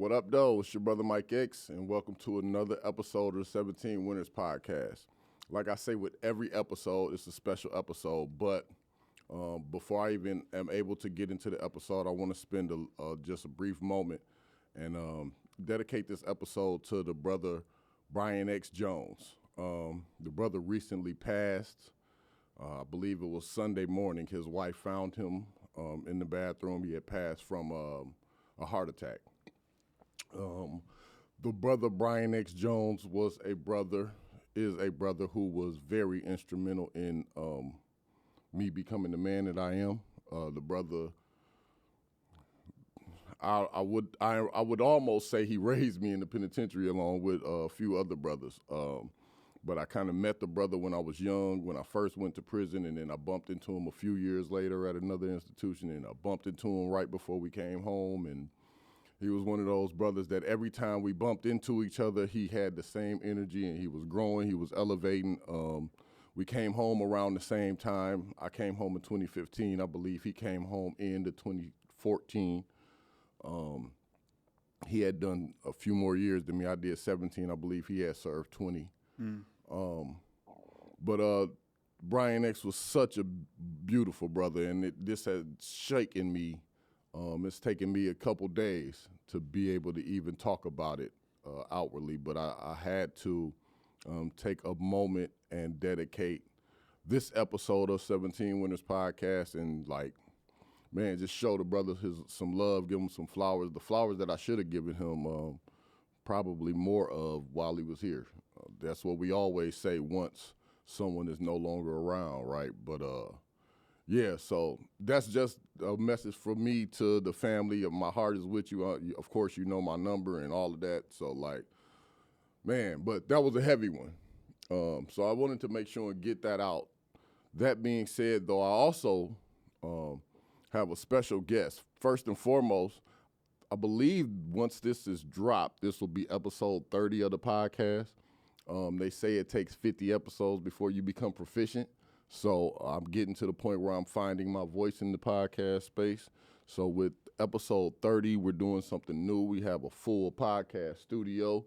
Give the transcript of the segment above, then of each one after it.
What up, though? It's your brother Mike X, and welcome to another episode of the 17 Winners Podcast. Like I say with every episode, it's a special episode, but before I even am able to get into the episode, I want to spend just a brief moment and dedicate this episode to the brother Brian X. Jones. The brother recently passed. I believe it was Sunday morning. His wife found him in the bathroom. He had passed from a heart attack. The brother Brian X. Jones is a brother who was very instrumental in me becoming the man that I am. The brother, I would almost say he raised me in the penitentiary along with a few other brothers. But I kind of met the brother when I was young, when I first went to prison, and then I bumped into him a few years later at another institution, and I bumped into him right before we came home, and he was one of those brothers that every time we bumped into each other, he had the same energy and he was growing, he was elevating. We came home around the same time. I came home in 2015. I believe he came home in 2014. He had done a few more years than me. I did 17. I believe he had served 20. But Brian X was such a beautiful brother, and this has shaken me. It's taken me a couple days to be able to even talk about it outwardly, but I had to take a moment and dedicate this episode of 17 Winners Podcast and, just show the brother some love, give him some flowers, the flowers that I should have given him probably more of while he was here. That's what we always say once someone is no longer around, right? But yeah, so that's just a message from me to the family. My heart is with you. Of course, you know my number and all of that. So, but that was a heavy one. So I wanted to make sure and get that out. That being said, though, I also have a special guest. First and foremost, I believe once this is dropped, this will be episode 30 of the podcast. They say it takes 50 episodes before you become proficient. So I'm getting to the point where I'm finding my voice in the podcast space. So with episode 30, we're doing something new. We have a full podcast studio.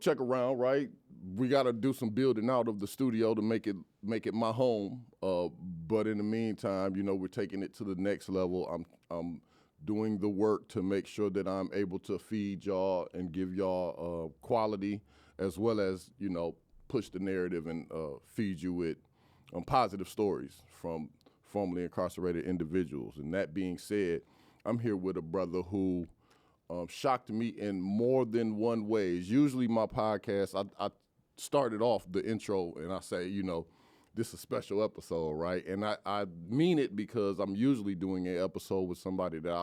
Check around, right? We got to do some building out of the studio to make it my home. But in the meantime, we're taking it to the next level. I'm doing the work to make sure that I'm able to feed y'all and give y'all quality, as well as, push the narrative and feed you with positive stories from formerly incarcerated individuals. And that being said, I'm here with a brother who shocked me in more than one ways. Usually my podcast, I started off the intro and I say, this is a special episode, right? And I mean it because I'm usually doing an episode with somebody that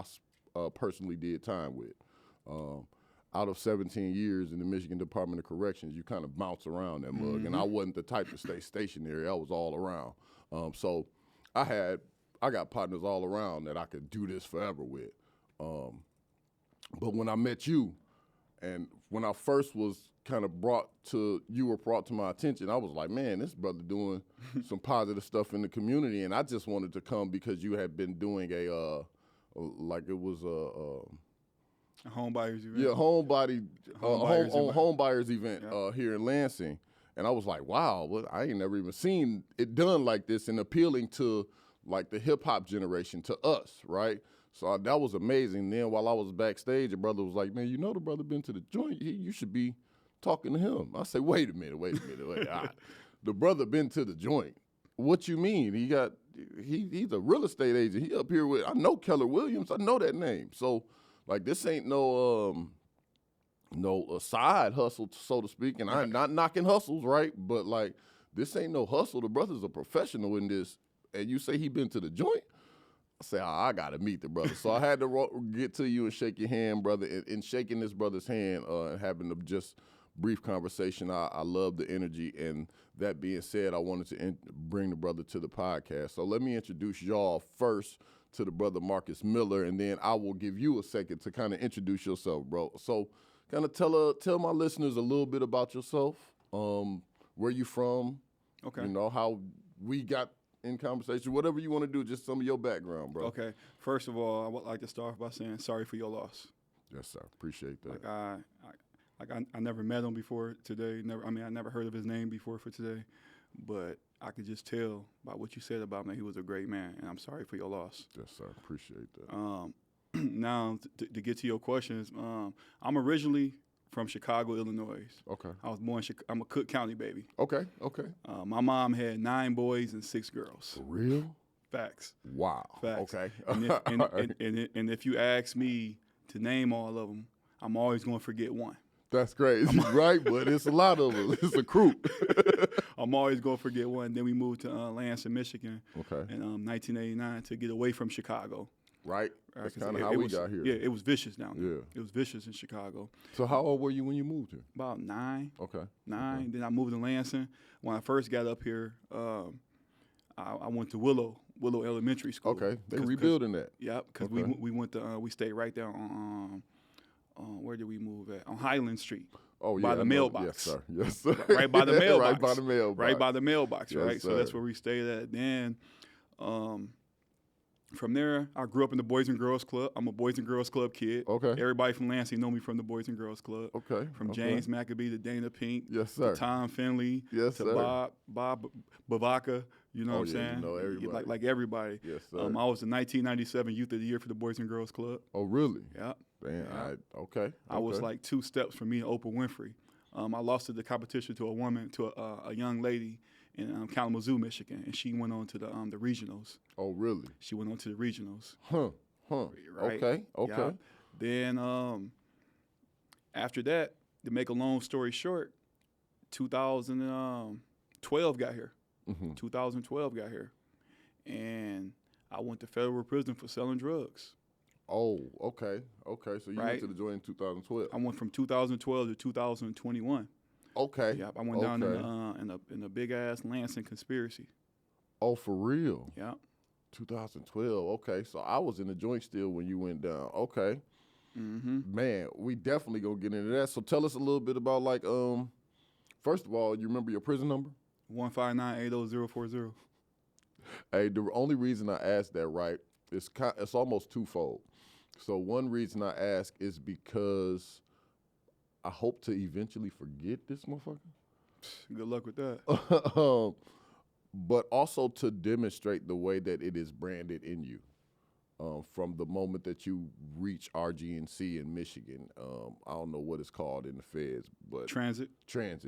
I personally did time with. Out of 17 years in the Michigan Department of Corrections, you kind of bounce around that mug. And I wasn't the type to stay stationary. I was all around. So I got partners all around that I could do this forever with. But when I met you, and when I first was kind of brought to my attention, I was like, man, this brother doing some positive stuff in the community. And I just wanted to come because you had been doing a homebuyers event. Yeah, homebuyers event here in Lansing. And I was like, wow, I ain't never even seen it done like this and appealing to the hip hop generation, to us, right? So that was amazing. Then while I was backstage, a brother was like, man, the brother been to the joint. You should be talking to him. I said, wait a minute. All right. The brother been to the joint. What you mean? He's a real estate agent. He up here with, I know Keller Williams. I know that name. So this ain't no side hustle, so to speak. And I'm not knocking hustles, right? But this ain't no hustle. The brother's a professional in this. And you say he been to the joint? I say, I got to meet the brother. So I had to get to you and shake your hand, brother. And shaking this brother's hand and having just brief conversation, I love the energy. And that being said, I wanted to bring the brother to the podcast. So let me introduce y'all first to the brother Marcus Miller, and then I will give you a second to kind of introduce yourself, bro. So kind of tell my listeners a little bit about yourself, where you from, Okay. How we got in conversation, whatever you want to do, just some of your background, bro. Okay. First of all, I would like to start by saying sorry for your loss. Yes, sir. Appreciate that. I never met him before today. I never heard of his name before for today, but I could just tell by what you said about him that he was a great man, and I'm sorry for your loss. Yes, sir. Appreciate that. Now, to get to your questions, I'm originally from Chicago, Illinois. Okay. I was born. I'm a Cook County baby. Okay. Okay. My mom had 9 boys and 6 girls. For real? Facts. Wow. Facts. Okay. And if you ask me to name all of them, I'm always going to forget one. That's crazy, right? But it's a lot of us. It's a crew. I'm always going to forget one. Then we moved to Lansing, Michigan in 1989 to get away from Chicago. Right. That's kind of how we got here. Yeah, it was vicious down there. Yeah. It was vicious in Chicago. So how old were you when you moved here? About 9. Okay. 9. Okay. Then I moved to Lansing. When I first got up here, I went to Willow Elementary School. Okay. They're rebuilding that. Yep. Because Okay. we went to we stayed right there on where did we move at? On Highland Street. Oh, yeah. By the mailbox. Yes, sir. Yes, sir. Right by the mailbox. Right by the mailbox. Right by the mailbox, Yes, right? sir. So that's where we stayed at. Then from there, I grew up in the Boys and Girls Club. I'm a Boys and Girls Club kid. Okay. Everybody from Lansing know me from the Boys and Girls Club. Okay. From okay. James Maccabee to Dana Pink. Yes, sir. To Tom Finley. Yes, to sir. Bob Bavaca. You know Oh, what I'm yeah, saying? you know everybody. Like everybody. Yes, sir. I was the 1997 Youth of the Year for the Boys and Girls Club. Oh, really? Yeah. Damn. Yeah. Okay. I was like 2 steps from me and Oprah Winfrey. I lost to the competition to a young lady in Kalamazoo, Michigan, and she went on to the regionals. Oh, really? She went on to the regionals. Huh. Right? Okay. Okay. Yeah. Then after that, to make a long story short, 2012 got here. Mm-hmm. 2012 got here, and I went to federal prison for selling drugs. Oh, okay. Okay. So you went to the joint in 2012. I went from 2012 to 2021. Okay. Yep, I went down in a big ass Lansing conspiracy. Oh, for real? Yeah. 2012. Okay. So I was in the joint still when you went down. Okay. Mm-hmm. Man, we definitely gonna get into that. So tell us a little bit about first of all, you remember your prison number? 159-80040. Hey, the only reason I asked that, right, it's almost twofold. So one reason I ask is because I hope to eventually forget this motherfucker. Good luck with that. But also to demonstrate the way that it is branded in you. From the moment that you reach RGNC in Michigan, I don't know what it's called in the feds, but Transit.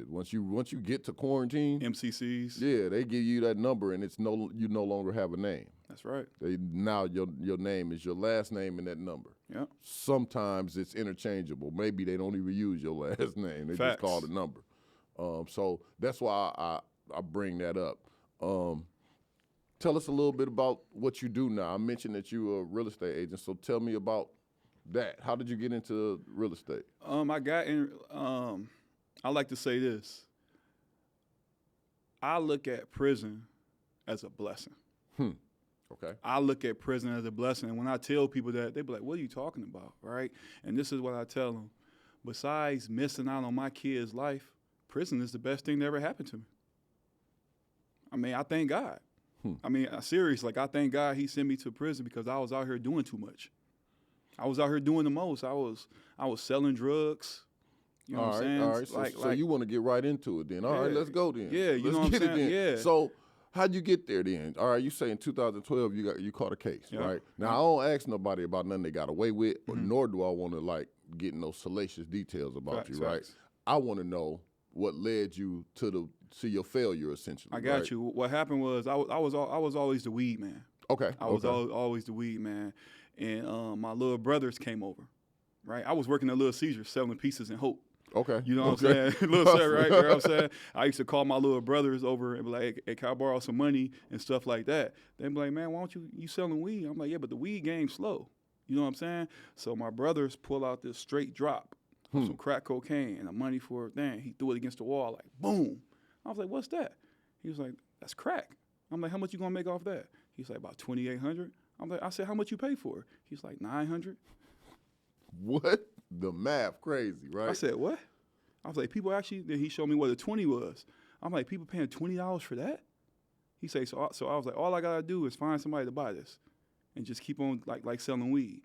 Once you get to quarantine, MCCs. yeah, they give you that number, and you no longer have a name. That's right. Now your name is your last name in that number. Yeah. Sometimes it's interchangeable. Maybe they don't even use your last name. They Facts. just call the number. So that's why I bring that up. Tell us a little bit about what you do now. I mentioned that you're a real estate agent, so tell me about that. How did you get into real estate? I got in. I like to say this. I look at prison as a blessing. Okay. I look at prison as a blessing, and when I tell people that, they be like, "What are you talking about?" Right? And this is what I tell them. Besides missing out on my kid's life, prison is the best thing that ever happened to me. I mean, I thank God. I mean, seriously, like I thank God he sent me to prison because I was out here doing too much. I was out here doing the most. I was selling drugs. You know what I'm saying? All right. So you want to get right into it then. All right, let's go then. Yeah, you know what I'm saying? Yeah. So how'd you get there then? All right, you say in 2012 you caught a case, right? Now, I don't ask nobody about nothing they got away with, nor do I want to get in those salacious details about you, right? I want to know what led you to your failure, essentially. I got you. What happened was I was always the weed man. Okay. I was always the weed man, and my little brothers came over, right? I was working at Little Caesars selling pieces in Hope. Okay. You know what I'm saying? Little Caesars, right? You know what I'm saying? I used to call my little brothers over and be like, "Hey, can I borrow some money?" and stuff like that. They'd be like, "Man, why don't you selling weed?" I'm like, "Yeah, but the weed game's slow." You know what I'm saying? So my brothers pull out this straight drop. Some crack cocaine and the money for a thing. He threw it against the wall, like, boom. I was like, "What's that?" He was like, "That's crack." I'm like, "How much you gonna make off that?" He's like, "About $2,800. I said, "How much you pay for it?" He's like, $900. What? The math crazy, right? I said, "What?" I was like, "People actually," then he showed me what a 20 was. I'm like, "People paying $20 for that?" He said, so I was like, "All I gotta do is find somebody to buy this and just keep on like selling weed."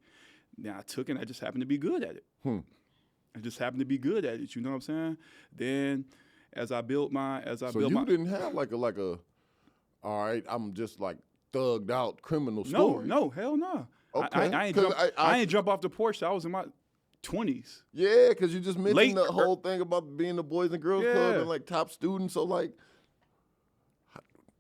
Now I took it and I just happened to be good at it. I just happened to be good at it, you know what I'm saying? Then as I built my So you didn't have like a all right, I'm just like thugged out criminal story. No, hell no. Okay. I ain't jump off the porch till I was in my 20s. Yeah, because you just mentioned Late- the whole thing about being the Boys and Girls Club and like top students. So like,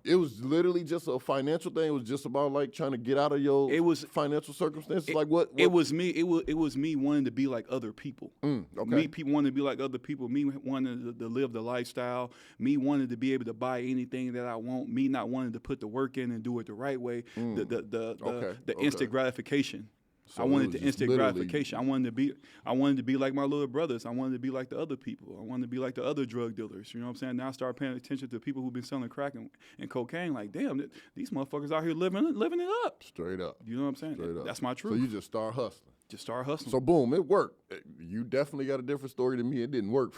it was literally just a financial thing. It was just about like trying to get out of your financial circumstances. Like what? It was me. It was me wanting to be like other people. Okay. Me wanting to be like other people. Me wanting to live the lifestyle. Me wanting to be able to buy anything that I want. Me not wanting to put the work in and do it the right way. The instant gratification. So I wanted the instant gratification. I wanted to be like my little brothers. I wanted to be like the other people. I wanted to be like the other drug dealers. You know what I'm saying? Now I started paying attention to people who've been selling crack and cocaine. Like, damn, these motherfuckers out here living it up. Straight up. You know what I'm saying? Straight up. That's my truth. So you just start hustling. Just start hustling. So boom, it worked. You definitely got a different story than me. It didn't work.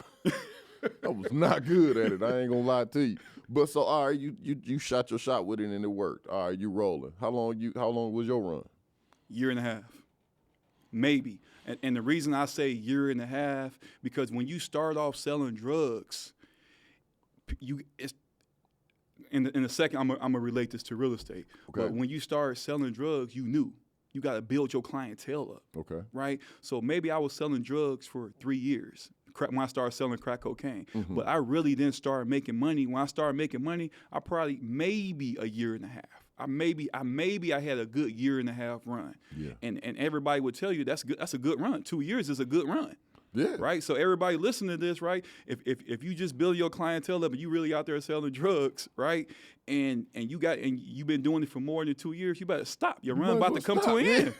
I was not good at it. I ain't gonna lie to you. But so all right, you shot your shot with it and it worked. All right, you rolling. How long was your run? Year and a half. Maybe. And the reason I say year and a half, because when you start off selling drugs, in a second, I'm gonna relate this to real estate. Okay. But when you start selling drugs, you got to build your clientele up. Okay. Right? So maybe I was selling drugs for 3 years when I started selling crack cocaine. But I really didn't start making money. When I started making money, I probably maybe a year and a half. I had a good year and a half run. Yeah. And everybody would tell you that's good. That's a good run. 2 years is a good run. Yeah. Right. So everybody listening to this, right? If you just build your clientele up and you really out there selling drugs, right? And you've been doing it for more than 2 years, you better stop. Your run about to come to an end.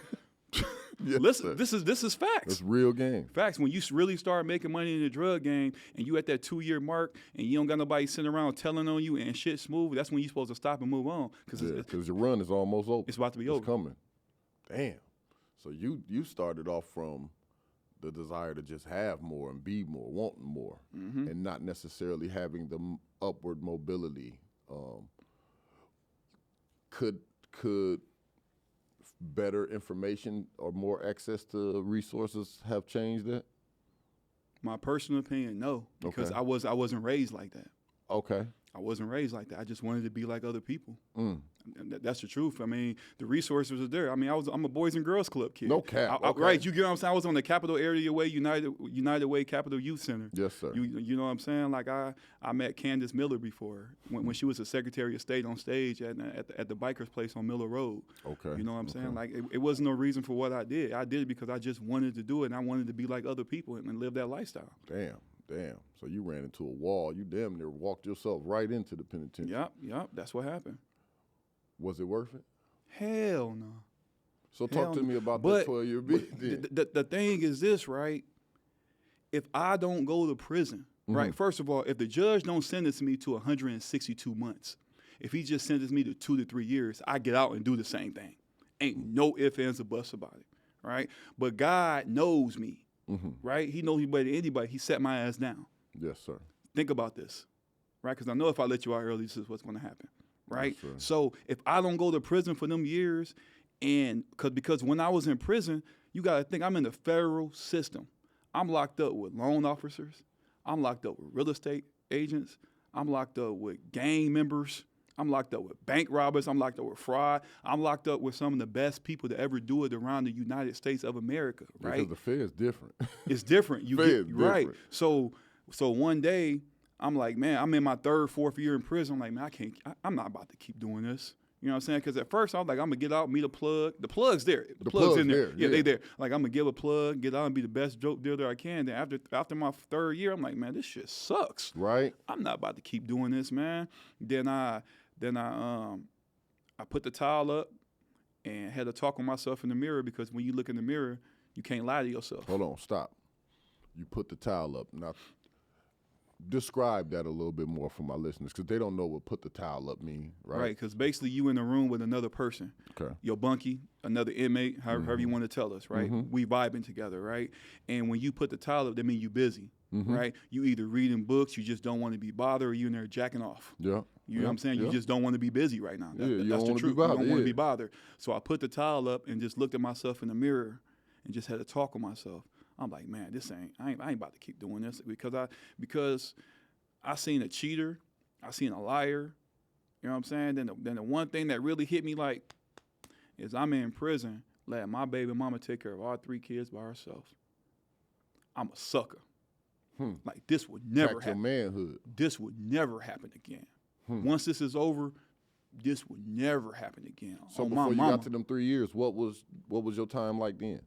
Yes, Listen, sir. this is facts. That's real game. Facts. When you really start making money in the drug game and you at that 2 year mark and you don't got nobody sitting around telling on you and shit smooth, that's when you're supposed to stop and move on. Because your run is almost over. It's about to be over. It's coming. Damn. So you started off from the desire to just have more and be more, wanting more, and not necessarily having the upward mobility. Could better information or more access to resources have changed that? My personal opinion, no, because Okay. I wasn't raised like that. Okay. I wasn't raised like that. I just wanted to be like other people. That's the truth. I mean, the resources are there. I mean, I'm a Boys and Girls Club kid. No cap. Okay. Right, you get what I'm saying? I was on the Capital Area Way United Way Capital Youth Center. Yes, sir. You know what I'm saying? Like I met Candace Miller before when she was a Secretary of State on stage at the Bikers Place on Miller Road. Okay. You know what I'm saying? Like it wasn't no reason for what I did. I did it because I just wanted to do it and I wanted to be like other people and live that lifestyle. Damn. So you ran into a wall. You damn near walked yourself right into the penitentiary. Yep. That's what happened. Was it worth it? Hell no. So talk to me about that 12-year bid. The thing is this, right? If I don't go to prison, right? First of all, if the judge don't sentence me to 162 months, if he just sentences me to 2 to 3 years, I get out and do the same thing. Ain't no ifs, ands, or buts about it, right? But God knows me, right? He knows me better than anybody. He set my ass down. Yes, sir. Think about this, right? Because I know if I let you out early, this is what's going to happen, right? Yes, sir. So if I don't go to prison for them years, and because when I was in prison, you got to think I'm in the federal system. I'm locked up with loan officers. I'm locked up with real estate agents. I'm locked up with gang members. I'm locked up with bank robbers. I'm locked up with fraud. I'm locked up with some of the best people to ever do it around the United States of America, right? Because the Fed's different. It's different. Right. So one day, I'm like, man, I'm in my 3rd, 4th year in prison. I'm like, man, I'm not about to keep doing this. You know what I'm saying? Because at first I was like, I'm going to get out, meet a plug. The plug's there. The plug's in there. Yeah, they there. Like, I'm going to give a plug, get out and be the best dope dealer I can. Then after my 3rd year, I'm like, man, this shit sucks. Right. I'm not about to keep doing this, man. Then I put the towel up and had to talk with myself in the mirror, because when you look in the mirror, you can't lie to yourself. Hold on, stop. You put the towel up. Now, describe that a little bit more for my listeners, because they don't know what put the towel up mean, right? Right, because basically you in a room with another person. Okay. Your bunkie, another inmate, however you want to tell us, right? We vibing together, right? And when you put the towel up, that means you busy, right? You either reading books, you just don't want to be bothered, or you in there jacking off. Yeah. You know what I'm saying? You just don't want to be busy right now. You That's don't the wanna be truth. You bothered, don't want to be bothered. So I put the towel up and just looked at myself in the mirror and just had to talk with myself. I'm like, man, I ain't about to keep doing this because I seen a cheater, I seen a liar. You know what I'm saying? Then the one thing that really hit me like is I'm in prison, letting my baby mama take care of all 3 kids by herself. I'm a sucker. Like this would never happen. Manhood. This would never happen again. Once this is over, this would never happen again. So before you got to them 3 years, what was your time like then?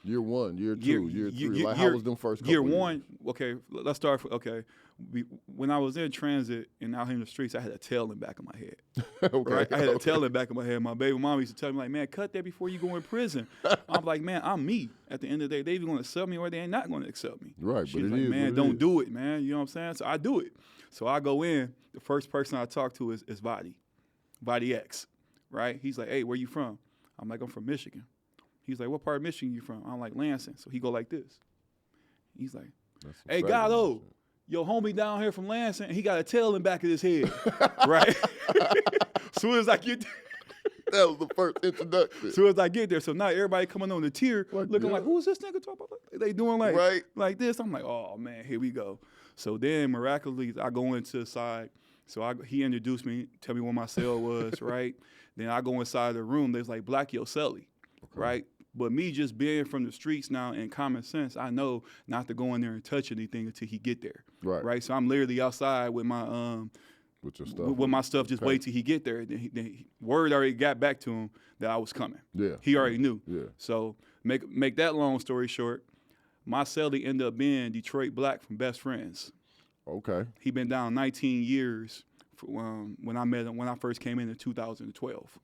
Year 1, year 2, year 3. Like how was them first couple year years? 1? Okay, let's start. When I was in transit and out here in the streets, I had a tail in the back of my head. Okay. Right? I had a tail in the back of my head. My baby mama used to tell me like, man, cut that before you go in prison. I'm like, man, I'm me. At the end of the day, they either going to accept me or they ain't not going to accept me. Right, She's but like, man, don't do it, man. You know what I'm saying? So I do it. So I go in. The first person I talk to is Vadi X, right? He's like, hey, where you from? I'm like, I'm from Michigan. He's like, what part of Michigan you from? I'm like, Lansing. So he go like this. He's like, hey, Gallo, your homie down here from Lansing, he got a tail in the back of his head, right? Soon as I get there. That was the first introduction. Soon as I get there, so now everybody coming on the tier looking like, who is this nigga talking about? They doing like this. I'm like, oh, man, here we go. So then miraculously, I go into the side. So he introduced me, tell me where my cell was, right? Then I go inside the room. There's like Black Yo Celly, right? But me just being from the streets now and common sense, I know not to go in there and touch anything until he get there. Right. So I'm literally outside with my with your stuff. With my stuff, just wait till he get there. Then word already got back to him that I was coming. Yeah. He already knew. Yeah. So make that long story short, my cellie ended up being Detroit Black from Best Friends. Okay. He been down 19 years when I met him when I first came in 2012.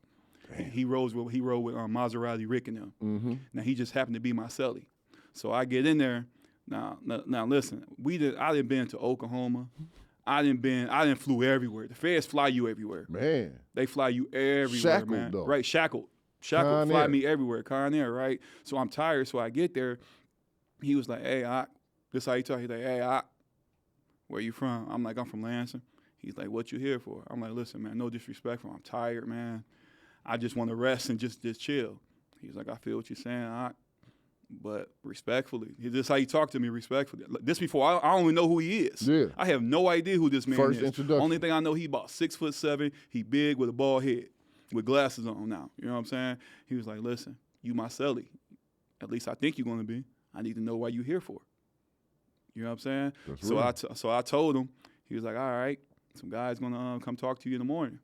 He rode with Maserati Rick and them. Mm-hmm. Now he just happened to be my cellie. So I get in there. Now listen, I done been to Oklahoma. I done flew everywhere. The feds fly you everywhere. Man. They fly you everywhere, Shackled, man. though. Right, shackled. Shackled fly me everywhere. Conair, right? So I'm tired. So I get there. He was like, hey, this how he talk. He's like, hey, where you from? I'm like, I'm from Lansing. He's like, what you here for? I'm like, listen, man, no disrespect. I'm tired, man. I just want to rest and just chill. He's like, I feel what you're saying, but respectfully. This how he talked to me respectfully. This before, I don't even know who he is. Yeah. I have no idea who this man First is. introduction. Only thing I know, he about 6'7". He big with a bald head, with glasses on now. You know what I'm saying? He was like, listen, you my cellie. At least I think you're going to be. I need to know why you here for. You know what I'm saying? That's so right. so I told him. He was like, all right, some guy's going to come talk to you in the morning,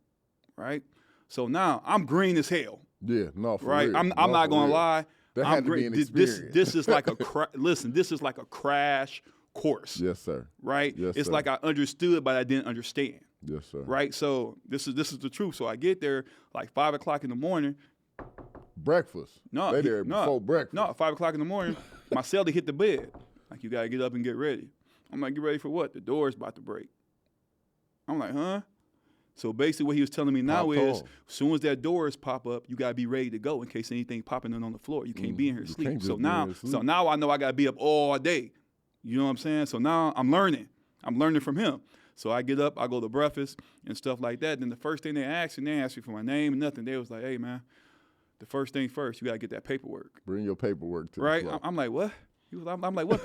right? So now I'm green as hell. Yeah, no, for right? real. I'm not gonna lie. That I'm had to be an experience. This is like listen. This is like a crash course. Yes, sir. Right? Yes, it's sir. like I understood, but I didn't understand. Yes, sir. Right? So this is the truth. So I get there like 5 o'clock in the morning. Breakfast. No, they there before breakfast. No, 5 o'clock in the morning. My cellie hit the bed. Like, you gotta get up and get ready. I'm like, get ready for what? The door's about to break. I'm like, huh? So basically what he was telling me now is, as soon as that doors pop up, you gotta be ready to go in case anything popping in on the floor. You can't be in here asleep. So now I know I gotta be up all day. You know what I'm saying? So now I'm learning. I'm learning from him. So I get up, I go to breakfast and stuff like that. Then the first thing they ask me for my name and nothing. They was like, hey man, the first thing first, you gotta get that paperwork. Bring your paperwork to right. the club. I'm like, what? I'm like, what?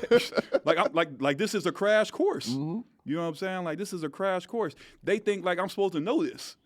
like this is a crash course. Mm-hmm. You know what I'm saying? Like, this is a crash course. They think like I'm supposed to know this.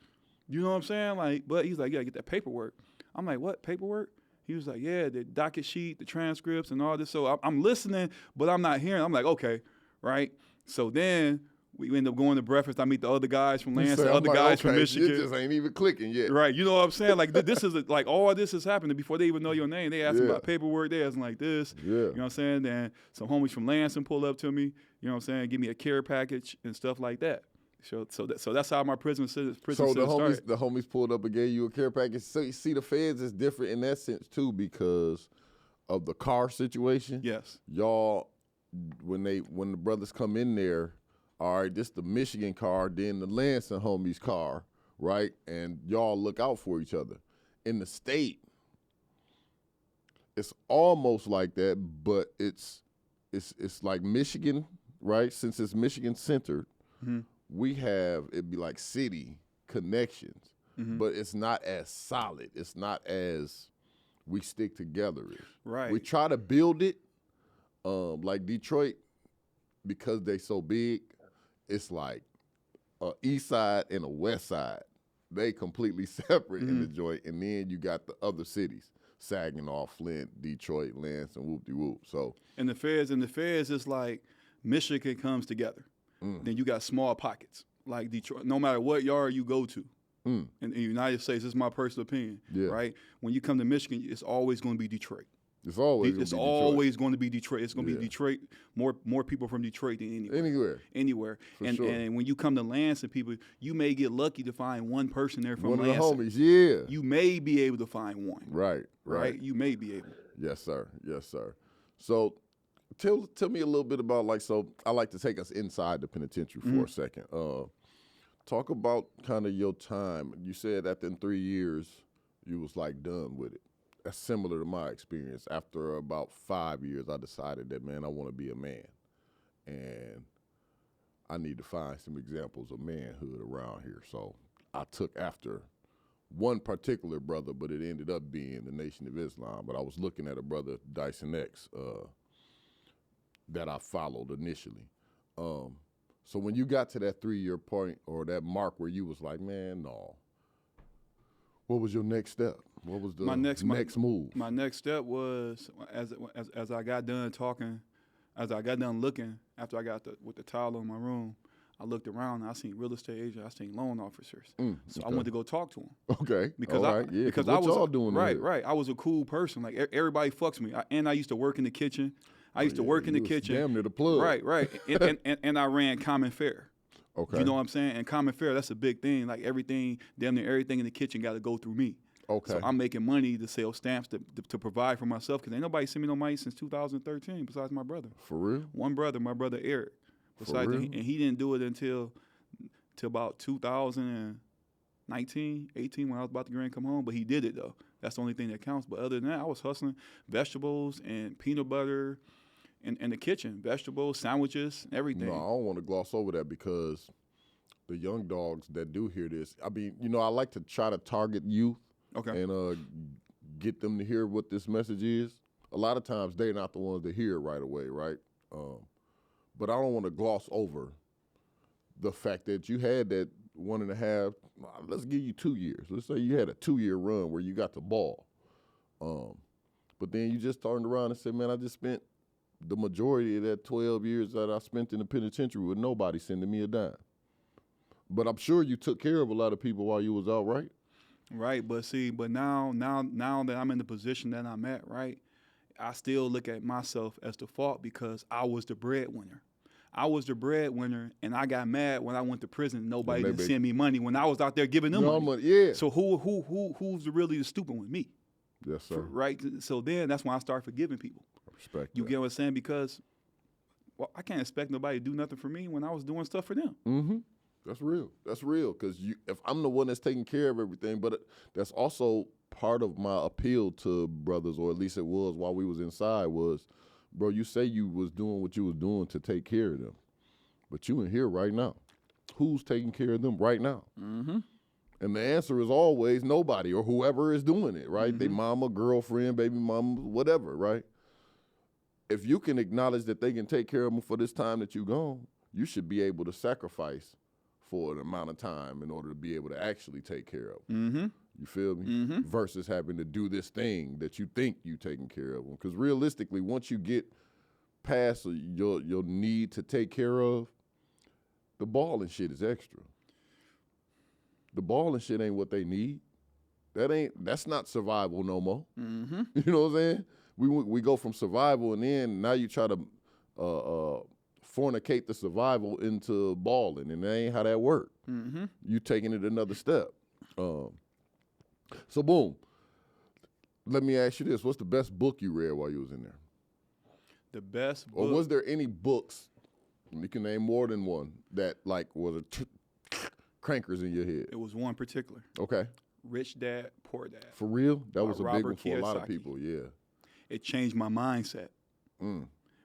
You know what I'm saying? Like, but he's like, you gotta get that paperwork. I'm like, what paperwork? He was like, yeah, the docket sheet, the transcripts, and all this. So I'm listening, but I'm not hearing. I'm like, okay, right. So then we end up going to breakfast. I meet the other guys from Lansing, other guys from Michigan. It just ain't even clicking yet. Right. You know what I'm saying? Like, this is like all this is happening before they even know your name. They asking Yeah. about paperwork. They asking like this. Yeah. You know what I'm saying? Then some homies from Lansing pull up to me. You know what I'm saying? Give me a care package and stuff like that. So that's how my prison So started. the homies pulled up and gave you a care package. So you see, the feds is different in that sense too because of the car situation. Yes. Y'all, when the brothers come in there, all right, this the Michigan car, then the Lansing homies car, right? And y'all look out for each other. In the state, it's almost like that, but it's like Michigan, right? Since it's Michigan centered, we have it'd be like city connections, but it's not as solid. It's not as we stick together is. Right. We try to build it, like Detroit, because they so big, it's like a east side and a west side. They completely separate in the joint, and then you got the other cities, Saginaw, Flint, Detroit, Lansing, whoop-de-whoop. So, And the feds, it's like Michigan comes together. Then you got small pockets, like Detroit. No matter what yard you go to, in the United States, this is my personal opinion, right? When you come to Michigan, it's always going to be Detroit. It's always going to be Detroit. It's going to be Detroit. More people from Detroit than anywhere. And when you come to Lansing, people, you may get lucky to find one person there from Lansing. One of the homies, yeah. You may be able to find one. Right. You may be able. Yes, sir. So, tell me a little bit about, like, so I like to take us inside the penitentiary for a second. Talk about kind of your time. You said after 3 years, you was like done with it. That's similar to my experience. After about 5 years, I decided that, man, I want to be a man. And I need to find some examples of manhood around here. So I took after one particular brother, but it ended up being the Nation of Islam. But I was looking at a brother, Dyson X, that I followed initially. So when you got to that 3-year point or that mark where you was like, man, no, what was your next step? What was the next move? My next step was as I got done talking, as I got done looking, after I got with the towel in my room, I looked around and I seen real estate agents, I seen loan officers. So I went to go talk to them. Okay. Because because I was all doing right. I was a cool person. Like everybody fucks me. I used to work in the kitchen. I used to work in the kitchen. Damn near the plug. Right. and I ran Common Fare. Okay. You know what I'm saying? And Common Fare, that's a big thing. Like damn near everything in the kitchen got to go through me. Okay. So I'm making money to sell stamps to provide for myself because ain't nobody sent me no money since 2013 besides my brother. For real? One brother, my brother Eric. Besides, and he didn't do it until about 2019, 18 when I was about to get ready to come home. But he did it though. That's the only thing that counts. But other than that, I was hustling vegetables and peanut butter in the kitchen, vegetables, sandwiches, everything. No, I don't want to gloss over that because the young dogs that do hear this, I mean, I like to try to target youth. Okay. And get them to hear what this message is. A lot of times they're not the ones that hear it right away, right? But I don't want to gloss over the fact that you had that 1.5, let's give you 2 years. Let's say you had a 2-year run where you got the ball. But then you just turned around and said, man, I just spent the majority of that 12 years that I spent in the penitentiary with nobody sending me a dime. But I'm sure you took care of a lot of people while you was out, right? Right, but now that I'm in the position that I'm at, right, I still look at myself as the fault because I was the breadwinner. And I got mad when I went to prison. Nobody didn't send me money when I was out there giving them money. Yeah. So who's really the stupid one? Me. Yes, sir. Right. So then that's when I start forgiving people. Respect. You get what I'm saying? Because I can't expect nobody to do nothing for me when I was doing stuff for them. Mm-hmm. That's real. Because if I'm the one that's taking care of everything, but that's also part of my appeal to brothers, or at least it was while we was inside, was, bro, you say you was doing what you was doing to take care of them, but you in here right now. Who's taking care of them right now? Mm-hmm. And the answer is always nobody or whoever is doing it, right? Mm-hmm. They mama, girlfriend, baby mama, whatever, right? If you can acknowledge that they can take care of them for this time that you're gone, you should be able to sacrifice for an amount of time in order to be able to actually take care of them. Mm-hmm. You feel me? Mm-hmm. Versus having to do this thing that you think you taking care of them. Because realistically, once you get past your need to take care of, the ball and shit is extra. The ball and shit ain't what they need. That's not survival no more. Mm-hmm. You know what I'm saying? We go from survival, and then now you try to fornicate the survival into balling, and that ain't how that work. Mm-hmm. You taking it another step. So boom. Let me ask you this: what's the best book you read while you was in there? The best book. Or was there any books? You can name more than one that like was crankers in your head. It was one particular. Okay. Rich Dad, Poor Dad. For real? That was a big Robert one for a lot of Kiyosaki. people. Yeah. It changed my mindset.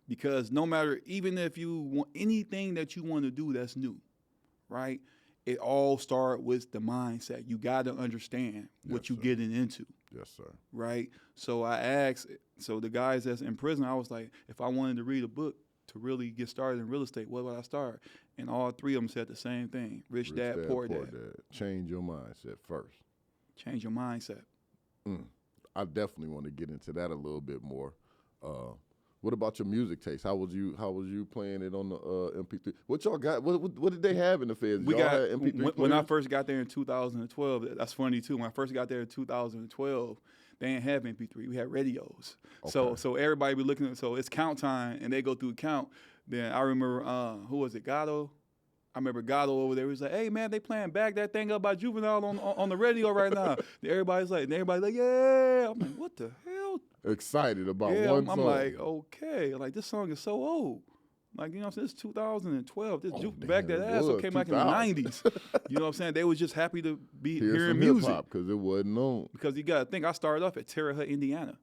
Because no matter, even if you want anything that you want to do that's new, right? it all starts with the mindset. You got to understand what you're getting into. Yes, sir. Right? So I asked, so the guys that's in prison, I was like, if I wanted to read a book to really get started in real estate, what would I start? And all three of them said the same thing. Rich Dad, Poor Dad. Change your mindset first. Change your mindset. I definitely want to get into that a little bit more. What about your music taste? How was you playing it on the MP3? What y'all got? What did they have in the feds? We got MP3 when I first got there in 2012. That's funny too. When I first got there in 2012, they didn't have MP3. We had radios. Okay. So everybody be looking. So it's count time, and they go through count. Then I remember who was it? Gatto. I remember Gatto over there. He was like, "Hey man, they playing Back That Thing Up by Juvenile on the radio right now." everybody's like, "Yeah." I'm like, "What the hell?" Excited about one song. I'm like, okay, like this song is so old. Like, you know what I'm saying? It's 2012. This Back That Ass came back in the 90s. You know what I'm saying? They was just happy to be hearing music. Because it wasn't known. Because you got to think, I started off at Terre Haute, Indiana.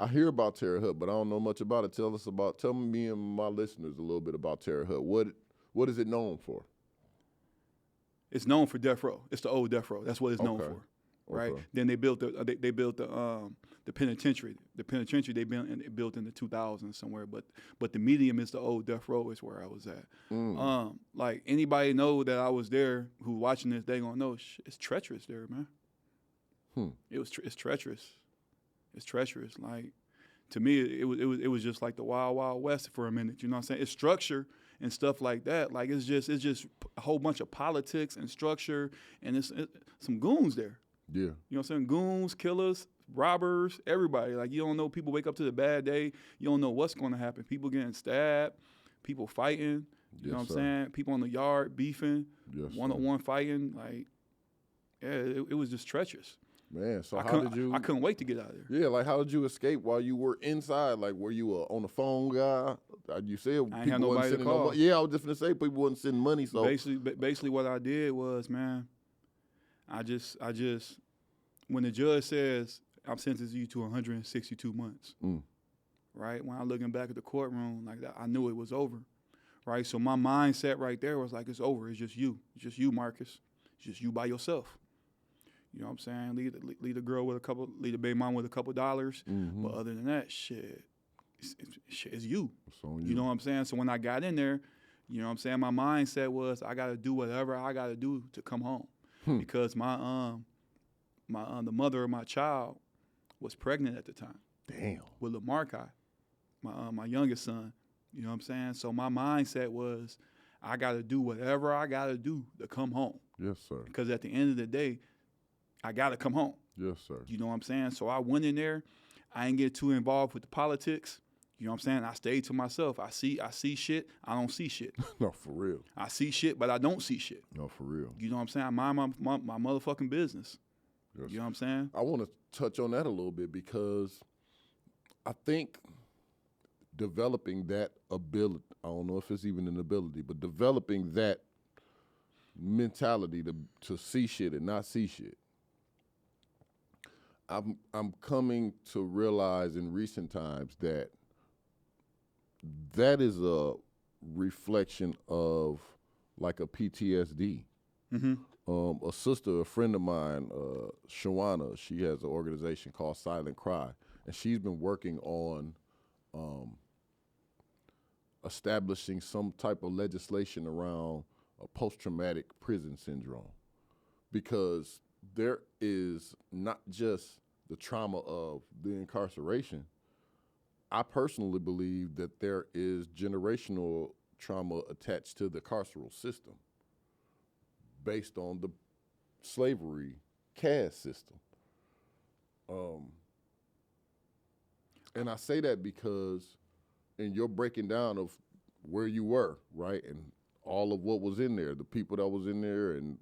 I hear about Terre Haute, but I don't know much about it. Tell me and my listeners a little bit about Terre Haute. What is it known for? It's known for death row. It's the old death row. That's what it's known for. Right. Okay. Then they built the penitentiary. The penitentiary they built in the 2000s somewhere. But the medium is the old death row is where I was at. Like anybody know that I was there who watching this, they gonna know it's treacherous there, man. It's treacherous. It's treacherous. Like to me, it was just like the Wild Wild West for a minute. You know what I'm saying? It's structure and stuff like that. Like it's just a whole bunch of politics and structure, and it's some goons there. Yeah. You know what I'm saying? Goons, killers, robbers, everybody. Like you don't know, people wake up to the bad day. You don't know what's going to happen. People getting stabbed, people fighting. You know what I'm saying? People in the yard beefing, one-on-one fighting. Like, yeah, it was just treacherous. Man, so I couldn't wait to get out of there. Yeah, like how did you escape while you were inside? Like, were you on the phone guy? You said I ain't had nobody to call. Yeah, I was just gonna say people wasn't sending money. So basically, what I did was, man, I just when the judge says I'm sentencing you to 162 months, right? When I'm looking back at the courtroom, like that, I knew it was over, right? So my mindset right there was like, it's over. It's just you, Marcus. It's just you by yourself. You know what I'm saying? Lead a girl with lead a baby mom with a couple dollars. But other than that, it's you. You know what I'm saying? So when I got in there, you know what I'm saying? My mindset was I got to do whatever I got to do to come home. Because the mother of my child was pregnant at the time. Damn. With Lamarcus, my youngest son. You know what I'm saying? So my mindset was I got to do whatever I got to do to come home. Yes, sir. Because at the end of the day, I got to come home. Yes, sir. You know what I'm saying? So I went in there. I didn't get too involved with the politics. You know what I'm saying? I stayed to myself. I see shit. I don't see shit. No, for real. I see shit, but I don't see shit. No, for real. You know what I'm saying? I mind my motherfucking business. Yes. You know what I'm saying? I want to touch on that a little bit because I think developing that ability, I don't know if it's even an ability, but developing that mentality to see shit and not see shit. I'm coming to realize in recent times that is a reflection of like a PTSD. A sister, a friend of mine, Shawana, she has an organization called Silent Cry, and she's been working on establishing some type of legislation around post-traumatic prison syndrome, because there is not just the trauma of the incarceration. I personally believe that there is generational trauma attached to the carceral system based on the slavery caste system. And I say that because in your breaking down of where you were, right, and all of what was in there, the people that was in there, and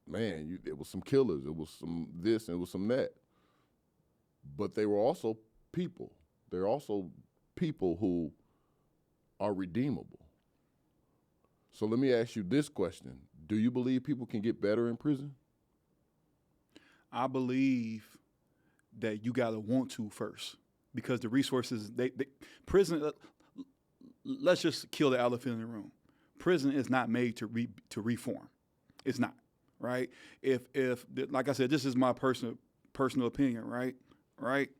man, it was some killers, it was some this, and it was some that. But they were also people. They're also people who are redeemable. So let me ask you this question. Do you believe people can get better in prison? I believe that you got to want to first, because the resources, prison, let's just kill the elephant in the room. Prison is not made to reform. It's not, right? If like I said, this is my personal opinion, right? Right?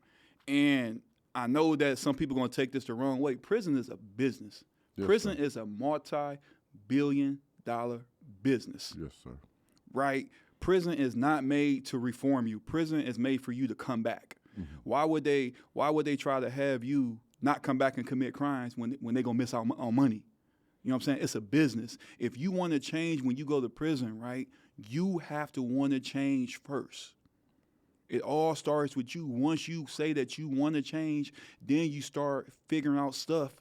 And I know that some people are going to take this the wrong way. Prison is a business. Yes, Prison sir. is a multi-billion-dollar business. Yes, sir. Right? Prison is not made to reform you. Prison is made for you to come back. Mm-hmm. Why would they try to have you not come back and commit crimes when they're going to miss out on money? You know what I'm saying? It's a business. If you want to change when you go to prison, right, you have to want to change first. It all starts with you. Once you say that you want to change, then you start figuring out stuff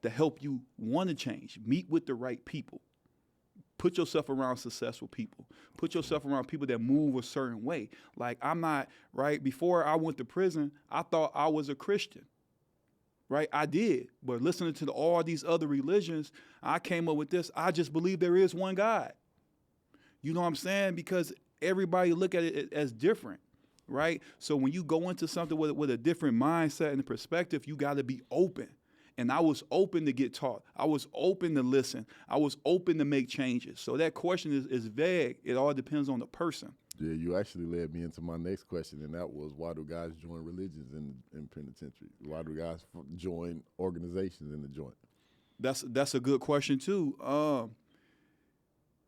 to help you want to change. Meet with the right people. Put yourself around successful people. Put yourself around people that move a certain way. Like, I'm not, right, before I went to prison, I thought I was a Christian. Right? I did. But listening to all these other religions, I came up with this. I just believe there is one God. You know what I'm saying? Because everybody look at it as different. Right? So when you go into something with a different mindset and perspective, you got to be open. And I was open to get taught. I was open to listen. I was open to make changes. So that question is vague. It all depends on the person. Yeah, you actually led me into my next question, and that was, why do guys join religions in penitentiary? Why do guys join organizations in the joint? That's a good question too.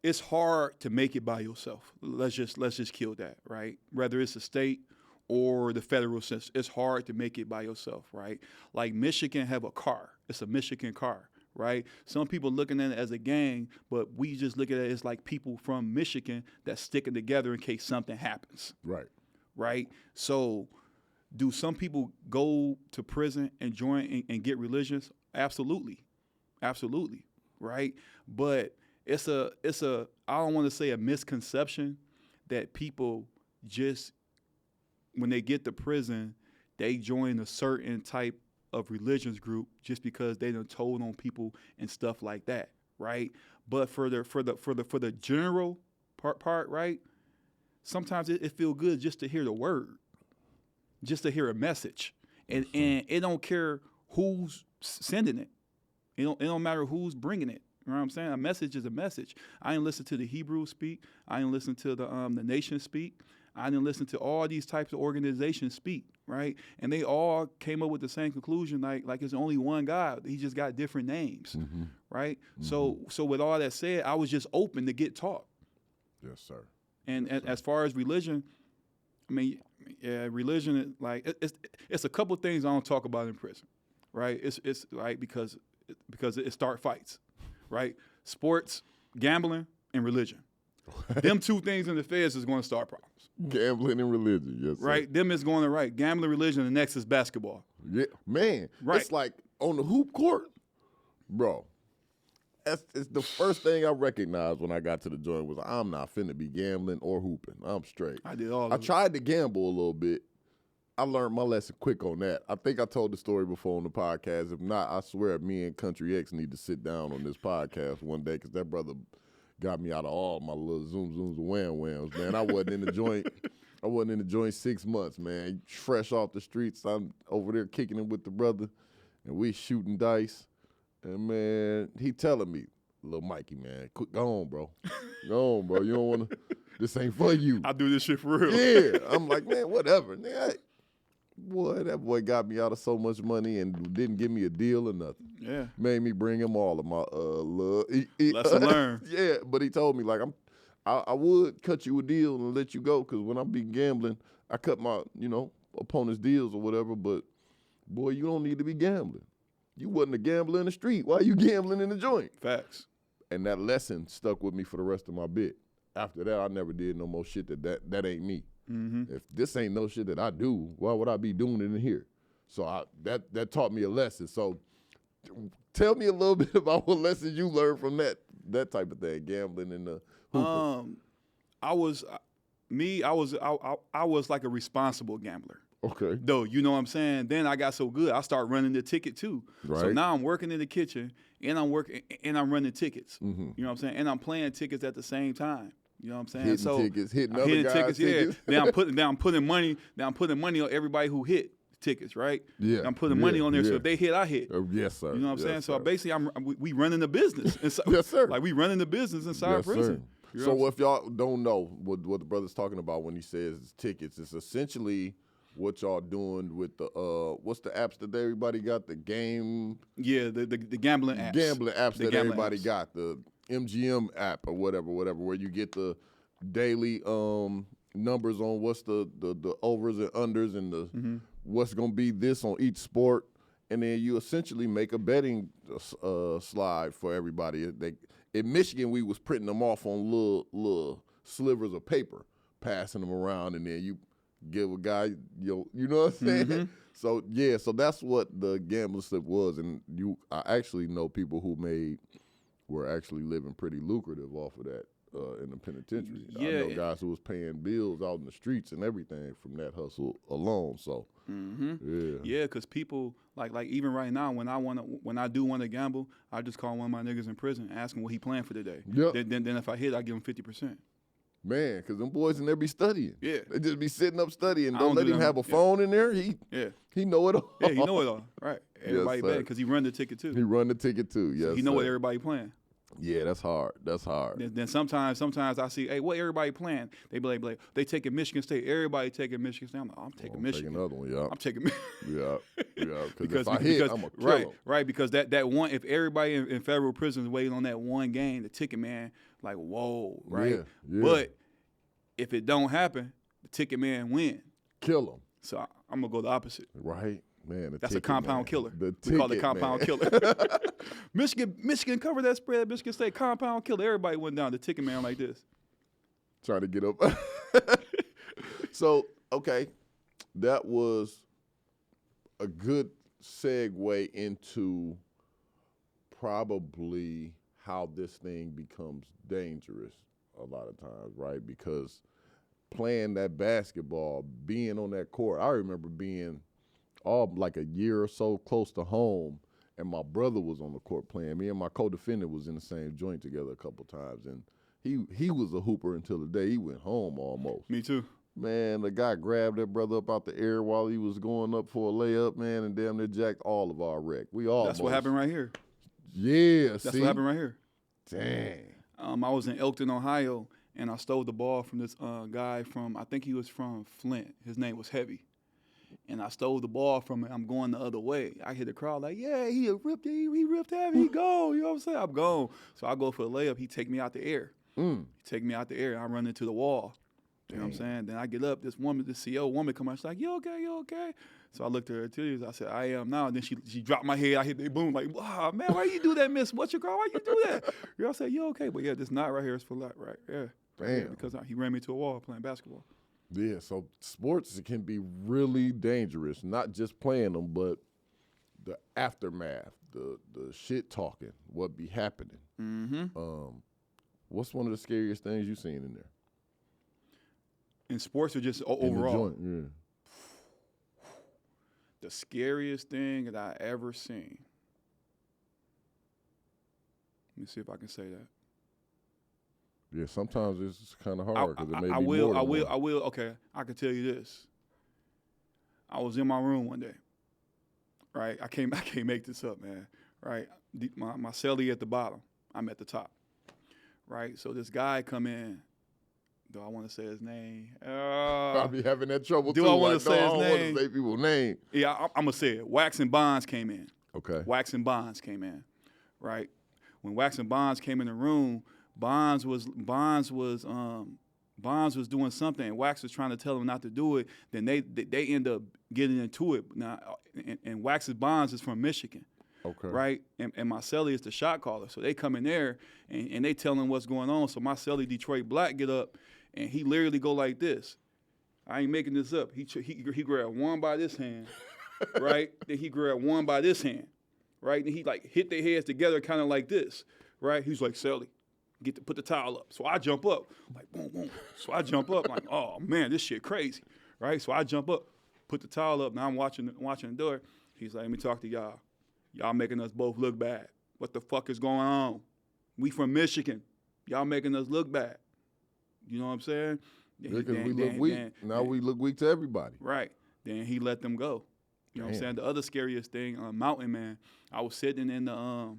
It's hard to make it by yourself. Let's just kill that, right? Whether it's the state or the federal system, it's hard to make it by yourself, right? Like Michigan have a car. It's a Michigan car, right? Some people looking at it as a gang, but we just look at it as like people from Michigan that's sticking together in case something happens. Right. Right? So do some people go to prison and join and get religions? Absolutely. Absolutely. Right? But it's a I don't want to say a misconception that people just, when they get to prison, they join a certain type of religious group just because they done told on people and stuff like that, right? But for the general part, right? Sometimes it feel good just to hear the word, just to hear a message, and it don't care who's sending it. It don't matter who's bringing it. You know what I'm saying? A message is a message. I didn't listen to the Hebrews speak. I didn't listen to the nation speak. I didn't listen to all these types of organizations speak, right? And they all came up with the same conclusion, like it's only one God. He just got different names, right? Mm-hmm. So with all that said, I was just open to get taught. Yes, sir. And as far as religion, I mean, yeah, religion, like it's a couple things I don't talk about in prison, right? It's like because it start fights, right? Sports, gambling, and religion. Them two things in the feds is going to start problems. Gambling and religion, yes, sir. Right? Them is going to right. Gambling, religion, and next is basketball. Yeah, man. Right. It's like on the hoop court, bro. It's the first thing I recognized when I got to the joint was I'm not finna be gambling or hooping. I'm straight. I did all I of it. tried to gamble a little bit. I learned my lesson quick on that. I think I told the story before on the podcast. If not, I swear me and Country X need to sit down on this podcast one day because that brother got me out of all my little zooms and wham-whams, man. I wasn't in the joint. I wasn't in the joint 6 months, man. Fresh off the streets, I'm over there kicking it with the brother, and we shooting dice. And, man, he telling me, little Mikey, man, go on, bro. Go on, bro. You don't want to – this ain't for you. I do this shit for real. Yeah. I'm like, man, whatever. Boy, that boy got me out of so much money and didn't give me a deal or nothing. Yeah. Made me bring him all of my lesson learned. Yeah, but he told me, like, I would cut you a deal and let you go because when I be gambling, I cut my, opponent's deals or whatever, but, boy, you don't need to be gambling. You wasn't a gambler in the street. Why you gambling in the joint? Facts. And that lesson stuck with me for the rest of my bit. After that, I never did no more shit that ain't me. Mm-hmm. If this ain't no shit that I do, why would I be doing it in here? So that taught me a lesson. So tell me a little bit about what lessons you learned from that type of thing, gambling and the hooping. I was like a responsible gambler. Okay. Though, you know what I'm saying? Then I got so good, I started running the ticket too. Right. So now I'm working in the kitchen and I'm running tickets. Mm-hmm. You know what I'm saying? And I'm playing tickets at the same time. You know what I'm saying? Hitting tickets, hitting other guys' tickets. Yeah. Then I'm putting money on everybody who hit tickets, right? Yeah. I'm putting money on there, so if they hit, I hit. Yes, sir. You know what I'm saying? Sir. So basically, we running the business. Inside, yes, sir. Like we running the business inside prison. Sir. So if y'all don't know what the brother's talking about when he says tickets, it's essentially what y'all doing with the what's the apps that everybody got? The game. Yeah, the gambling apps. Gambling apps The that gambling everybody apps. got. The MGM app or whatever, where you get the daily numbers on what's the overs and unders and the what's gonna be this on each sport, and then you essentially make a betting slide for everybody. In Michigan, we was printing them off on little slivers of paper, passing them around, and then you give a guy you know what I'm saying. So so that's what the gambling slip was, and I actually know people who were actually living pretty lucrative off of that. In the penitentiary. Yeah. I know guys who was paying bills out in the streets and everything from that hustle alone. So, Yeah, because people, like even right now, when I do want to gamble, I just call one of my niggas in prison, ask him what he planned for the day. Yep. Then if I hit, I give him 50%. Man, because them boys in there be studying. Yeah. They just be sitting up studying. I Don't don't let do him that. have a phone in there. He know it all. Yeah, he know it all. Right. Everybody sir. bet because he run the ticket too. He run the ticket too. Yes, He know what sir. everybody playing. Yeah, that's hard. That's hard. Then sometimes I see, hey, what everybody playing? They be like, they taking Michigan State. Everybody taking Michigan State. I'm like, I'm taking Michigan. Take another one, yeah. I'm taking. Yeah. Because if I hit, I'm going to kill him. Right, because that one, if everybody in federal prison is waiting on that one game, the ticket man, like, whoa, right? Yeah. But if it don't happen, the ticket man win. Kill him. So I'm going to go the opposite. Right. Man, That's a compound killer. We call it compound killer. Michigan covered that spread. Michigan State compound killer. Everybody went down. The ticket man like this. Trying to get up. So, okay, that was a good segue into probably how this thing becomes dangerous a lot of times, right? Because playing that basketball, being on that court, I remember being like a year or so close to home, and my brother was on the court playing. Me and my co-defendant was in the same joint together a couple times, and he was a hooper until the day he went home almost. Me too. Man, the guy grabbed that brother up out the air while he was going up for a layup, man, and damn near jacked all of our wreck. That's what happened right here. Yeah, That's what happened right here. Dang. I was in Elkton, Ohio, and I stole the ball from this guy I think he was from Flint. His name was Heavy. And I stole the ball from him. I'm going the other way. I hear the crowd like, yeah, he ripped Heavy. He gone. You know what I'm saying? I'm gone. So I go for the layup. He take me out the air. He take me out the air. I run into the wall. You know what I'm saying? Then I get up. This CO woman come out. She's like, you okay? So I looked at her too. I said, I am now. And then she dropped my head. I hit the boom like, wow, man, why you do that, miss? What's your girl? Why you do that? I said, you okay? But yeah, this knot right here is for life, right? Yeah. Damn. Yeah, because he ran me to a wall playing basketball. Yeah, so sports can be really dangerous, not just playing them, but the aftermath, the shit talking, what be happening. What's one of the scariest things you've seen in there? In sports or just overall? In the joint, The scariest thing that I ever seen. Let me see if I can say that. Yeah, sometimes it's kind of hard because it may I be will. more than one. Okay, I can tell you this. I was in my room one day. Right, I can't make this up, man. Right, my cellie at the bottom. I'm at the top. Right, so this guy come in. Do I want to say his name? I'll be having that trouble too. Do I want to say his I don't name? want to say people's name. Yeah, I'm gonna say it. Wax and Bonds came in. Okay. Wax and Bonds came in. Right, when Wax and Bonds came in the room. Bonds was doing something, and Wax was trying to tell him not to do it. Then they end up getting into it. Now, and Wax's Bonds is from Michigan, okay, right? And my cellie is the shot caller, so they come in there and they tell him what's going on. So my cellie Detroit Black get up, and he literally go like this. I ain't making this up. He grabbed one by this hand, right? Then he grabbed one by this hand, right? And he like hit their heads together, kind of like this, right? He's like, Cellie, put the towel up. So I jump up, like boom, boom. So I jump up, like, oh man, this shit crazy, right? So I jump up, put the towel up. Now I'm watching the door. He's like, let me talk to y'all. Y'all making us both look bad. What the fuck is going on? We from Michigan. Y'all making us look bad. You know what I'm saying? Because we look weak. Now we look weak to everybody. Right. Then he let them go. You know what I'm saying? The other scariest thing, Mountain Man. I was sitting in the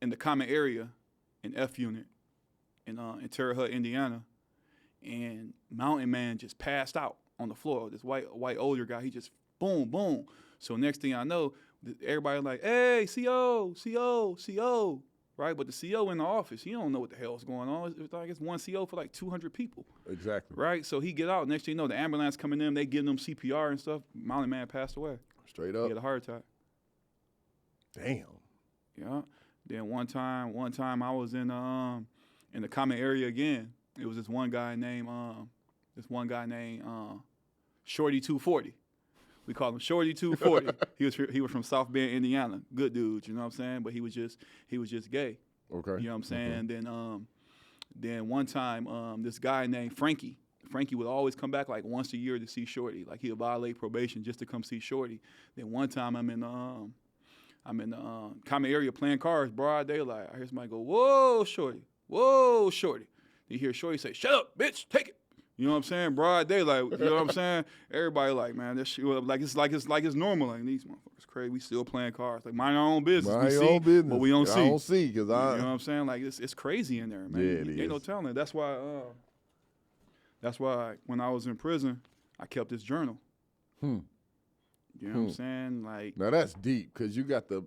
in the common area in F Unit in Terre Haute, Indiana, and Mountain Man just passed out on the floor. This white older guy, he just boom, boom. So next thing I know, everybody like, hey, CO, right? But the CO in the office, he don't know what the hell's going on. It's like it's one CO for like 200 people. Exactly. Right? So he get out. Next thing you know, the ambulance coming in, they giving him CPR and stuff. Mountain Man passed away. Straight He up. had a heart attack. Damn. Yeah. Then one time I was in the common area again. It was this one guy named Shorty 240. We called him Shorty 240. he was from South Bend, Indiana. Good dude, you know what I'm saying? But he was just gay. Okay. You know what I'm saying? Then one time this guy named Frankie would always come back like once a year to see Shorty. Like he'll violate probation just to come see Shorty. Then one time I'm in the common area playing cards, broad daylight. I hear somebody go, "Whoa, Shorty! Whoa, Shorty!" You hear Shorty say, "Shut up, bitch! Take it!" You know what I'm saying? Broad daylight. You know what I'm saying? Everybody like, man, this shit like it's normal. Like these motherfuckers crazy. We still playing cards. Like mind our own business. Mind your own business. But we don't see. I don't see because You know what I'm saying? Like it's crazy in there, man. Yeah, it Ain't is. no telling it. That's why when I was in prison, I kept this journal. You know what I'm saying? Like now that's deep because you got the.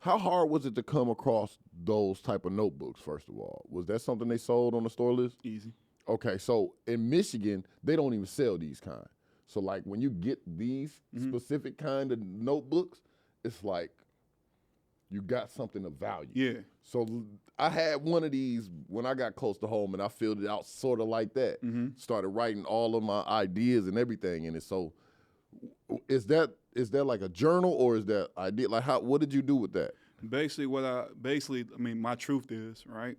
How hard was it to come across those type of notebooks? First of all, was that something they sold on the store list? easy. Okay, so in Michigan, they don't even sell these kind. So like when you get these specific kind of notebooks, it's like you got something of value. Yeah. So I had one of these when I got close to home, and I filled it out sort of like that. Started writing all of my ideas and everything in it. So is that like a journal or is that idea? Like what did you do with that? Basically, my truth is, right?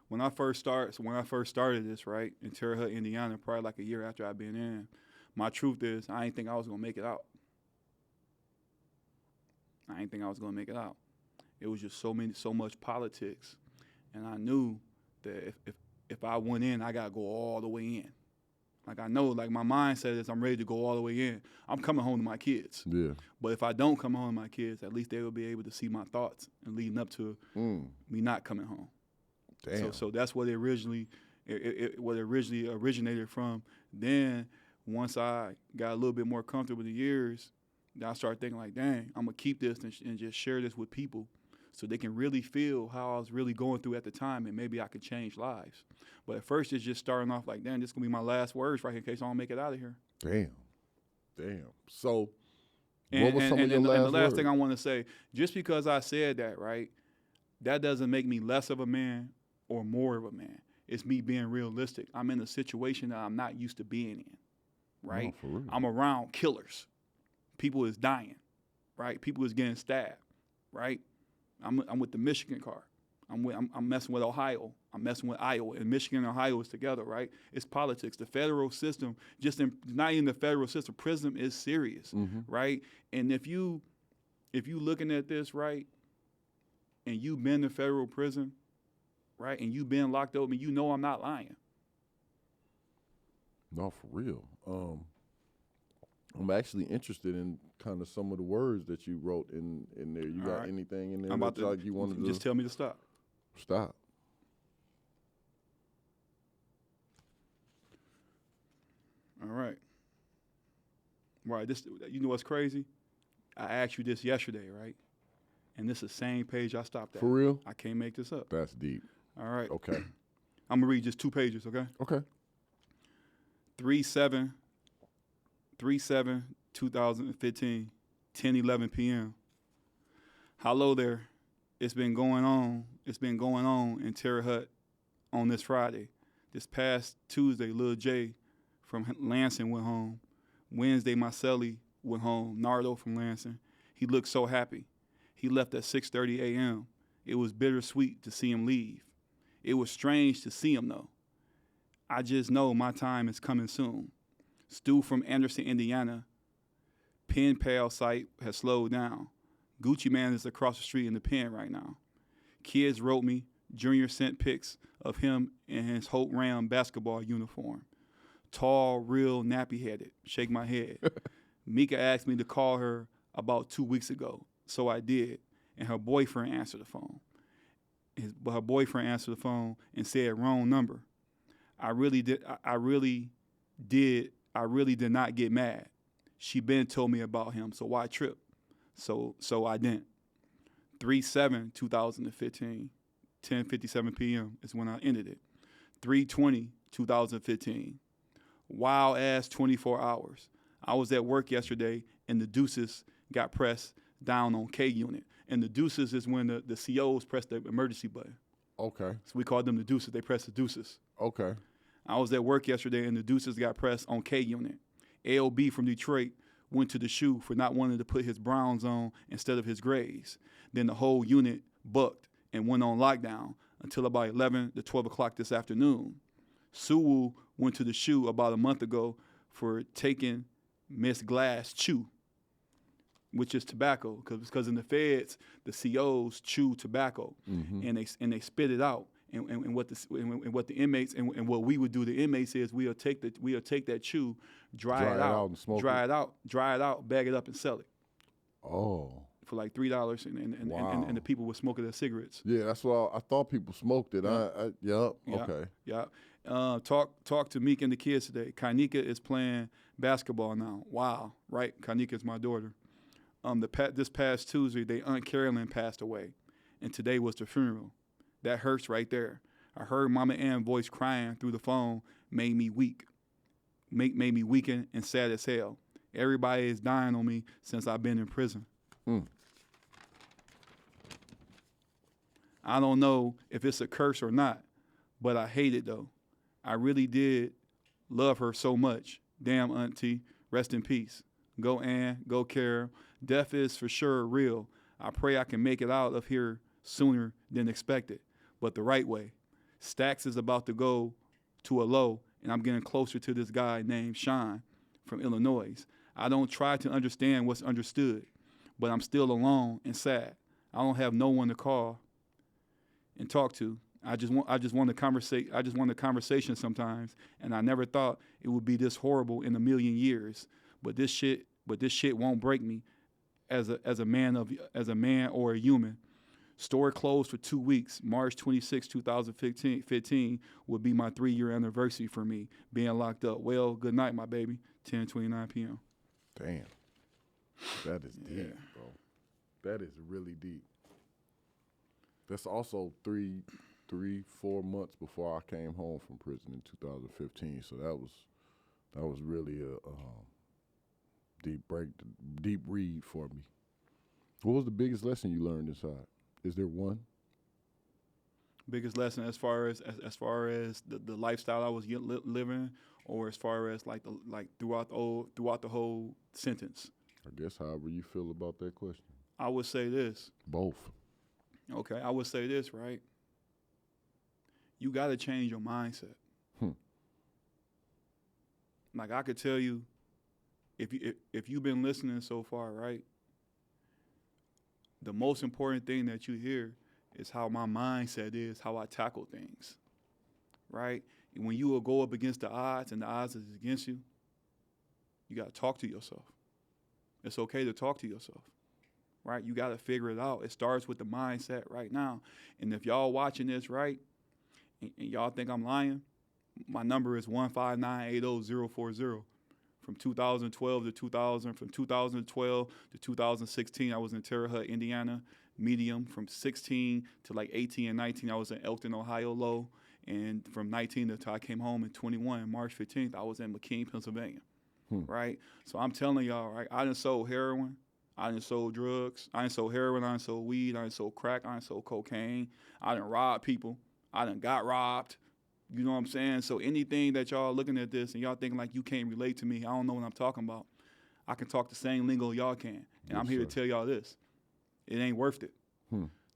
When I first started this, right, in Terre Haute, Indiana, probably like a year after I'd been in, my truth is I didn't think I was gonna make it out. It was just so much politics, and I knew that if I went in, I gotta go all the way in. Like I know, like my mindset is I'm ready to go all the way in. I'm coming home to my kids. Yeah. But if I don't come home to my kids, at least they will be able to see my thoughts and leading up to me not coming home. Damn. So that's what it originally originated from. Then once I got a little bit more comfortable with the years, then I started thinking like, dang, I'm gonna keep this and just share this with people so they can really feel how I was really going through at the time, and maybe I could change lives. But at first it's just starting off like, damn, this is gonna be my last words right here in case I don't make it out of here. Damn. So And, what was some of your and last the last words? thing I want to say, just because I said that, right, that doesn't make me less of a man or more of a man. It's me being realistic. I'm in a situation that I'm not used to being in, right? No, for real. I'm around killers. People is dying, right? People is getting stabbed, right? I'm with the Michigan car. I'm messing with Ohio. I'm messing with Iowa. And Michigan and Ohio is together, right? It's politics. The federal system, not even the federal system, prison is serious, right? And if you looking at this, right, and you've been to federal prison, right, and you've been locked up, you know I'm not lying. No, for real. I'm actually interested in kind of some of the words that you wrote in there. You got anything in there I'm about to, like you wanted to just tell me to stop. Stop. All right. Right. This, you know what's crazy? I asked you this yesterday, right? And this is the same page I stopped at. For real? I can't make this up. That's deep. All right. Okay. I'm gonna read just 2 pages, okay? Okay. 3/7/2015, 10:11 p.m. Hello there. It's been going on in Terre Haute on this Friday. This past Tuesday, Lil J from Lansing went home. Wednesday, my cellie went home, Nardo from Lansing. He looked so happy. He left at 6:30 a.m. It was bittersweet to see him leave. It was strange to see him, though. I just know my time is coming soon. Stu from Anderson, Indiana. Pen pal site has slowed down. Gucci Man is across the street in the pen right now. Kids wrote me. Junior sent pics of him in his Hope Ram basketball uniform. Tall, real, nappy-headed. Shake my head. Mika asked me to call her about 2 weeks ago, so I did, and her boyfriend answered the phone. But her boyfriend answered the phone and said wrong number. I really did not get mad. She been told me about him, so why trip? So I didn't. 3/7/2015, 10:57 p.m. is when I ended it. 3/20/2015. Wild ass 24 hours. I was at work yesterday and the deuces got pressed down on K unit. And the deuces is when the COs press the emergency button. Okay. So we call them the deuces. They press the deuces. Okay. I was at work yesterday and the deuces got pressed on K unit. ALB from Detroit went to the shoe for not wanting to put his browns on instead of his grays. Then the whole unit bucked and went on lockdown until about 11 to 12 o'clock this afternoon. Suwu went to the shoe about a month ago for taking Miss Glass chew, which is tobacco, because in the feds, the COs chew tobacco, and they spit it out. And what the inmates and what we would do to inmates is we'll take that chew, dry it out, and smoke dry it out, bag it up and sell it. Oh. For like $3, and the people would smoke it as cigarettes. Yeah, that's what I thought people smoked it. Yep. Okay. Yeah. Talk to Meek and the kids today. Kanika is playing basketball now. Wow, right? Kanika is my daughter. This past Tuesday, they Aunt Carolyn passed away, and today was the funeral. That hurts right there. I heard Mama Ann's voice crying through the phone, made me weak, made me weakened and sad as hell. Everybody is dying on me since I've been in prison. I don't know if it's a curse or not, but I hate it though. I really did love her so much. Damn, auntie, rest in peace. Go Ann, go Carol. Death is for sure real. I pray I can make it out of here sooner than expected, but the right way. Stacks is about to go to a low, and I'm getting closer to this guy named Sean from Illinois. I don't try to understand what's understood, but I'm still alone and sad. I don't have no one to call and talk to. I just want to conversate. I just want a conversation sometimes, and I never thought it would be this horrible in a million years. But this shit won't break me as a man or a human. Store closed for 2 weeks. March 26, 2015 would be my 3-year anniversary for me being locked up. Well, good night, my baby. 10:29 p.m. Damn. That is deep, bro. That is really deep. That's also 3-4 months before I came home from prison in 2015. So that was really a deep read for me. What was the biggest lesson you learned inside? Is there one? Biggest lesson as far as the lifestyle I was living, or as far as like throughout the whole sentence? I guess however you feel about that question. I would say this. Both. Okay, I would say this, right? You got to change your mindset. Like I could tell you, if you've been listening so far, right? The most important thing that you hear is how my mindset is, how I tackle things, right? And when you will go up against the odds and the odds is against you, you got to talk to yourself. It's okay to talk to yourself, right? You got to figure it out. It starts with the mindset right now. And if y'all watching this, right, and y'all think I'm lying, my number is 1598040. From 2012 to 2016, I was in Terre Haute, Indiana, medium. From 16 to like 18 and 19, I was in Elkton, Ohio, low. And from 19 until I came home in 21, March 15th, I was in McKean, Pennsylvania, right? So I'm telling y'all, right, I done sold heroin, I done sold drugs, I done sold heroin, I done sold weed, I done sold crack, I done sold cocaine, I done robbed people, I done got robbed. You know what I'm saying? So anything that y'all looking at this and y'all thinking like you can't relate to me, I don't know what I'm talking about. I can talk the same lingo y'all can. And I'm here to tell y'all this. It ain't worth it.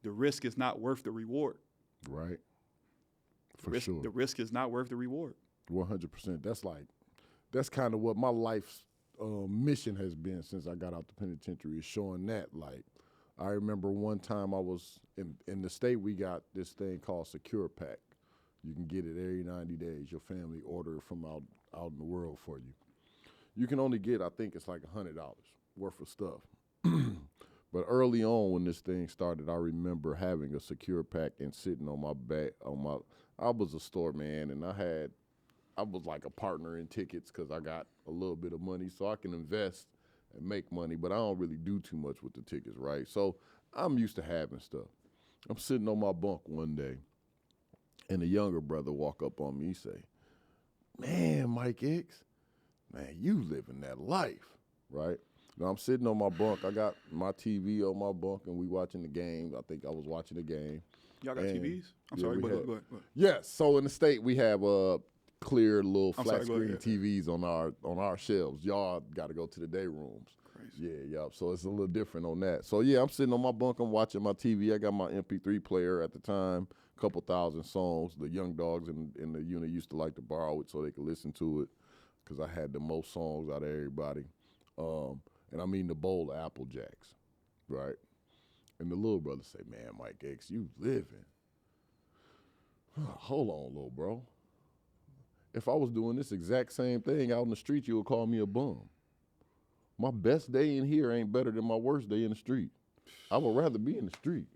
The risk is not worth the reward. Right. For sure. The risk is not worth the reward. 100%. That's kind of what my life's mission has been since I got out the penitentiary, is showing that. Like, I remember one time I was in the state, we got this thing called Secure Pack. You can get it every 90 days. Your family order it from out in the world for you. You can only get, I think it's like $100 worth of stuff. But early on when this thing started, I remember having a secure pack and sitting on my back I was a store man, and I was like a partner in tickets because I got a little bit of money so I can invest and make money, but I don't really do too much with the tickets, right? So I'm used to having stuff. I'm sitting on my bunk one day, and a younger brother walk up on me. He say, "Man, Mike X, man, you living that life," right? Now I'm sitting on my bunk. I got my TV on my bunk, and we watching the game. I think I was watching the game. Y'all got TVs? I'm yeah, sorry, we go had- ahead. Yes. So in the state, we have clear little I'm flat sorry, go screen ahead. TVs on our shelves. Y'all got to go to the day rooms. Crazy. Yeah. So it's a little different on that. So yeah, I'm sitting on my bunk. I'm watching my TV. I got my MP3 player at the time. Couple thousand songs. The young dogs in the unit used to like to borrow it so they could listen to it because I had the most songs out of everybody. And I mean the bowl of Apple Jacks, right? And the little brother say, "Man, Mike X, you living." Hold on, little bro. If I was doing this exact same thing out in the street, you would call me a bum. My best day in here ain't better than my worst day in the street. I would rather be in the street.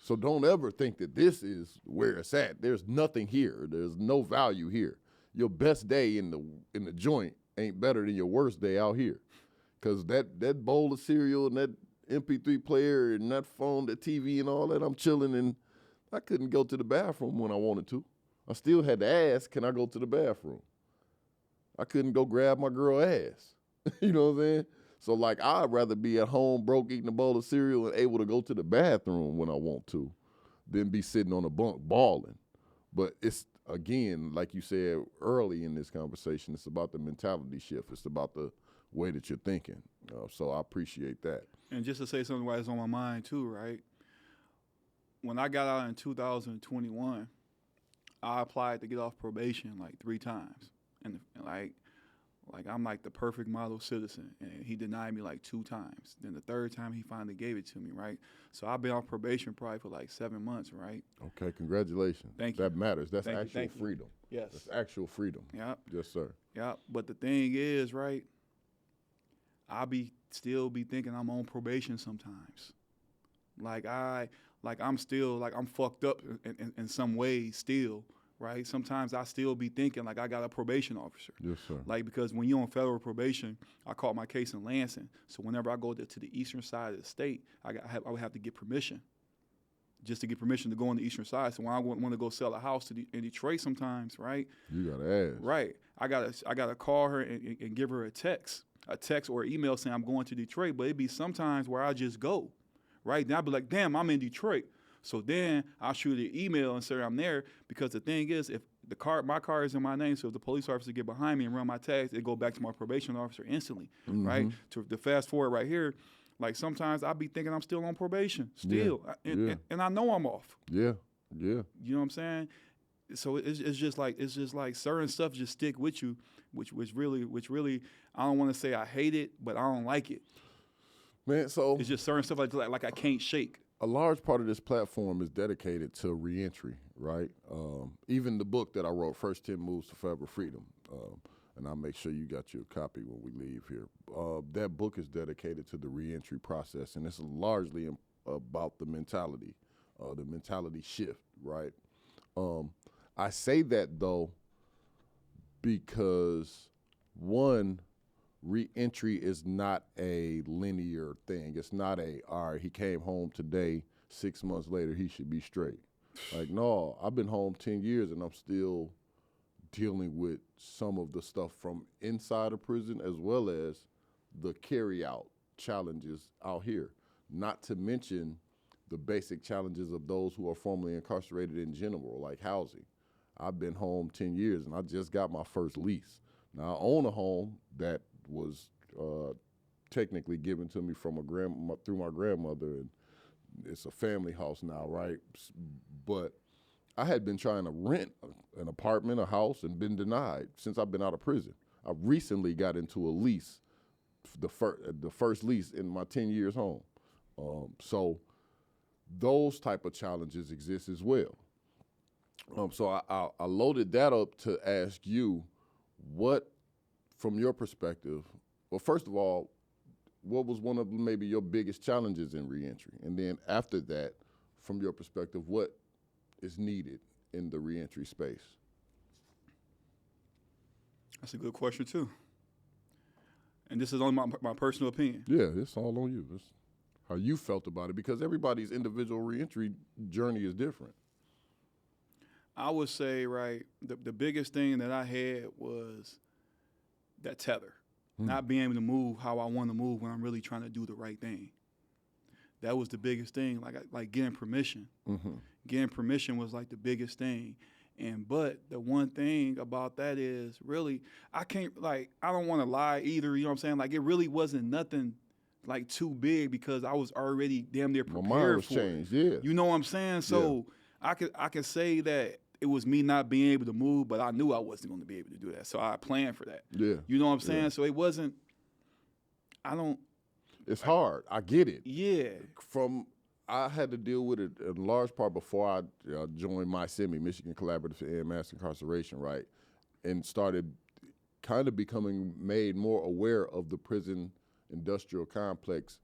So don't ever think that this is where it's at. There's nothing here. There's no value here. Your best day in the joint ain't better than your worst day out here. Cause that bowl of cereal and that MP3 player and that phone, that TV and all that, I'm chilling and I couldn't go to the bathroom when I wanted to. I still had to ask, can I go to the bathroom? I couldn't go grab my girl ass. You know what I'm saying? So like I'd rather be at home broke eating a bowl of cereal and able to go to the bathroom when I want to than be sitting on a bunk balling. But it's, again, like you said early in this conversation, it's about the mentality shift. It's about the way that you're thinking. So I appreciate that. And just to say something that's on my mind too, right? When I got out in 2021, I applied to get off probation like 3 times. And like I'm like the perfect model citizen, and he denied me like 2 times. Then the 3rd time he finally gave it to me, right? So I've been on probation probably for like 7 months, right? Okay, congratulations. Thank you. That matters. That's Thank you, actual thank you. freedom. Yes. That's actual freedom. Yep. Yes, sir. Yep. But the thing is, right? I still be thinking I'm on probation sometimes. I'm still I'm fucked up in some ways still. Right? Sometimes I still be thinking like I got a probation officer. Yes, sir. Like, because when you're on federal probation, I caught my case in Lansing. So whenever I go to the eastern side of the state, I would have to get permission, just to get permission to go on the eastern side. So when I want to go sell a house in Detroit sometimes, right? You gotta ask. Right. I gotta call her and give her a text or email saying I'm going to Detroit. But it'd be sometimes where I just go, right? Then I'd be like, damn, I'm in Detroit. So then I'll shoot an email and say I'm there, because the thing is, if my car is in my name, so if the police officer get behind me and run my tags, it go back to my probation officer instantly, right? To the fast forward right here, like sometimes I be thinking I'm still on probation, still, and I know I'm off. Yeah. You know what I'm saying? So it's just like certain stuff just stick with you, which really I don't want to say I hate it, but I don't like it. Man, so It's just certain stuff like I can't shake. a large part of this platform is dedicated to reentry, right? Even the book that I wrote, First 10 Moves to Forever Freedom, and I'll make sure you got your copy when we leave here. That book is dedicated to the reentry process, and it's largely about the mentality shift, right? I say that, though, because, one, reentry is not a linear thing. It's not all right, he came home today, 6 months later, he should be straight. Like, no, I've been home 10 years and I'm still dealing with some of the stuff from inside of prison as well as the carry-out challenges out here. Not to mention the basic challenges of those who are formerly incarcerated in general, like housing. I've been home 10 years and I just got my first lease. Now, I own a home that was technically given to me from through my grandmother, and it's a family house now, right? But I had been trying to rent an apartment, a house, and been denied since I've been out of prison. I recently got into a lease, the first lease in my 10 years home. So those type of challenges exist as well. So I loaded that up to ask you, what, from your perspective, well, first of all, what was one of maybe your biggest challenges in reentry? And then after that, from your perspective, what is needed in the reentry space? That's a good question too. And this is only my personal opinion. Yeah, it's all on you. It's how you felt about it, because everybody's individual reentry journey is different. I would say, right, the biggest thing that I had was that tether. Not being able to move how I want to move when I'm really trying to do the right thing. That was the biggest thing, like getting permission. Getting permission was like the biggest thing. But the one thing about that is really, I don't want to lie either, you know what I'm saying? Like, it really wasn't nothing like too big, because I was already damn near prepared My mind was for changed, it. yeah. You know what I'm saying? So I could say that it was me not being able to move, but I knew I wasn't going to be able to do that. So I planned for that. Yeah. You know what I'm saying? So it wasn't, It's hard. I get it. Yeah. I had to deal with it in large part before I joined MySemi, Michigan Collaborative to End Mass Incarceration, right? And started kind of becoming made more aware of the prison industrial complex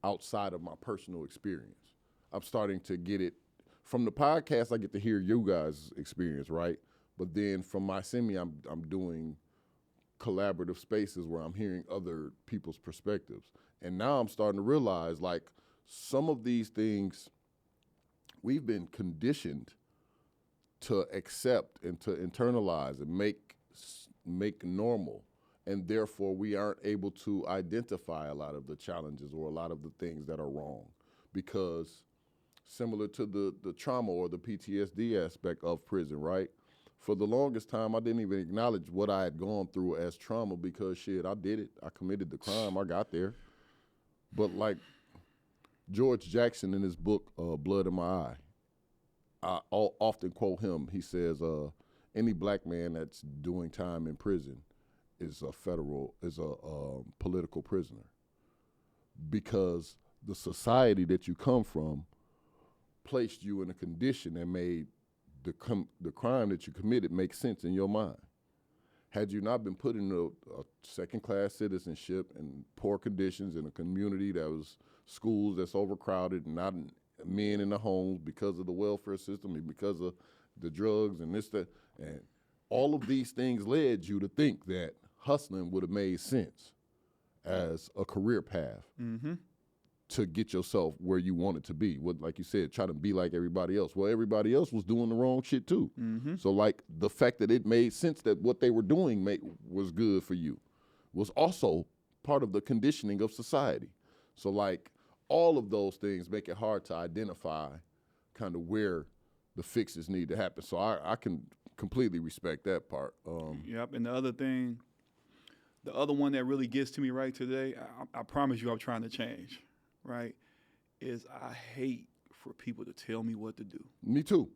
outside of my personal experience. I'm starting to get it. From the podcast, I get to hear you guys' experience, right? But then from MySemi, I'm doing collaborative spaces where I'm hearing other people's perspectives. And now I'm starting to realize, like, some of these things we've been conditioned to accept and to internalize and make normal. And therefore, we aren't able to identify a lot of the challenges or a lot of the things that are wrong, because similar to the trauma or the PTSD aspect of prison, right? For the longest time, I didn't even acknowledge what I had gone through as trauma, because shit, I did it. I committed the crime. I got there. But like George Jackson in his book, Blood in My Eye, I often quote him. He says, any black man that's doing time in prison is a political prisoner, because the society that you come from placed you in a condition that made the crime that you committed make sense in your mind. Had you not been put in a second-class citizenship in poor conditions in a community that was schools that's overcrowded and not men in the homes because of the welfare system and because of the drugs and and all of these things led you to think that hustling would have made sense as a career path. To get yourself where you wanted to be. Like you said, try to be like everybody else. Well, everybody else was doing the wrong shit too. So like the fact that it made sense that what they were doing was good for you was also part of the conditioning of society. So like all of those things make it hard to identify kind of where the fixes need to happen. So I can completely respect that part. Yep, and the other one that really gets to me right today, I promise you I'm trying to change. Right, is I hate for people to tell me what to do. Me too.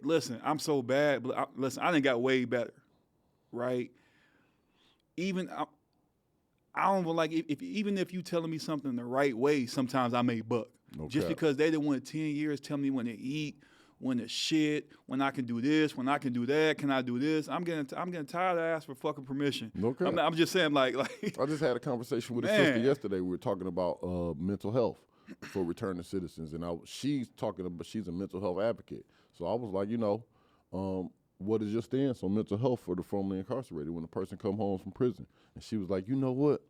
Listen, I'm so bad, but I done got way better, right? Even I don't like even if you telling me something the right way, sometimes I may buck. Okay. Just because they done went 10 years telling me when to eat, when to shit, when I can do this, when I can do that, can I do this? I'm getting tired of asking for fucking permission. Okay. I'm just saying, like I just had a conversation with a sister yesterday. We were talking about mental health for returning citizens, and she's a mental health advocate. So I was like, what is your stance on mental health for the formerly incarcerated when a person come home from prison? And she was like, you know what?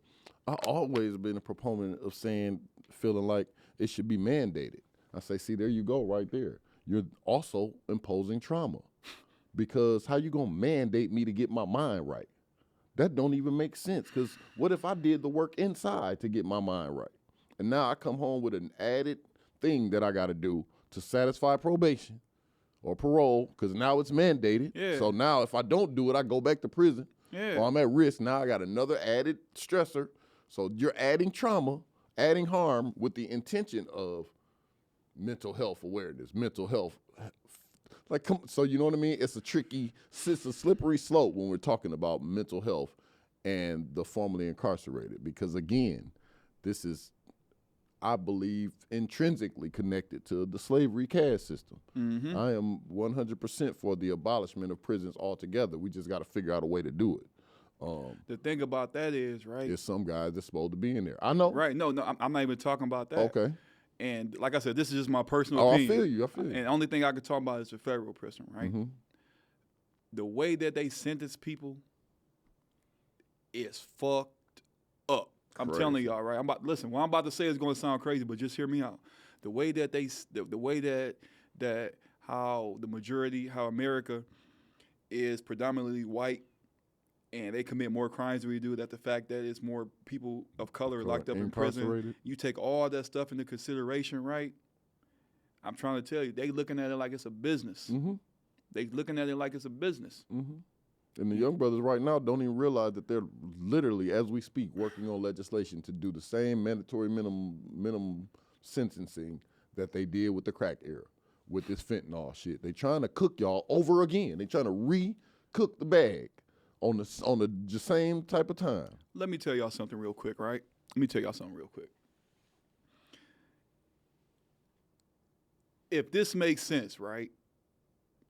I always been a proponent of feeling like it should be mandated. I say, see, there you go, right there. You're also imposing trauma, because how you gonna mandate me to get my mind right? That don't even make sense, because what if I did the work inside to get my mind right? And now I come home with an added thing that I gotta do to satisfy probation or parole, because now it's mandated. Yeah. So now if I don't do it, I go back to prison. Yeah. Or I'm at risk. Now I got another added stressor. So you're adding trauma, adding harm with the intention of mental health awareness, mental health. So you know what I mean? It's a slippery slope when we're talking about mental health and the formerly incarcerated, because again, this is, I believe, intrinsically connected to the slavery caste system. I am 100% for the abolishment of prisons altogether. We just got to figure out a way to do it. The thing about that is, right? There's some guys that's supposed to be in there. I know. Right. No, I'm not even talking about that. Okay. And like I said, this is just my personal Oh, opinion. I feel you. And the only thing I could talk about is the federal prison, right? Mm-hmm. The way that they sentence people is fucked up. I'm telling y'all, right? Listen. What I'm about to say is going to sound crazy, but just hear me out. The way that the way that how America is predominantly white, and they commit more crimes than we do. That the fact that it's more people of color locked up in prison. You take all that stuff into consideration, right? I'm trying to tell you, they looking at it like it's a business. Mm-hmm. They looking at it like it's a business. Mm-hmm. And the young brothers right now don't even realize that they're literally, as we speak, working on legislation to do the same mandatory minimum sentencing that they did with the crack era, with this fentanyl shit. They trying to cook y'all over again. They trying to re-cook the bag on the same type of time. Let me tell y'all something real quick, right? If this makes sense, right?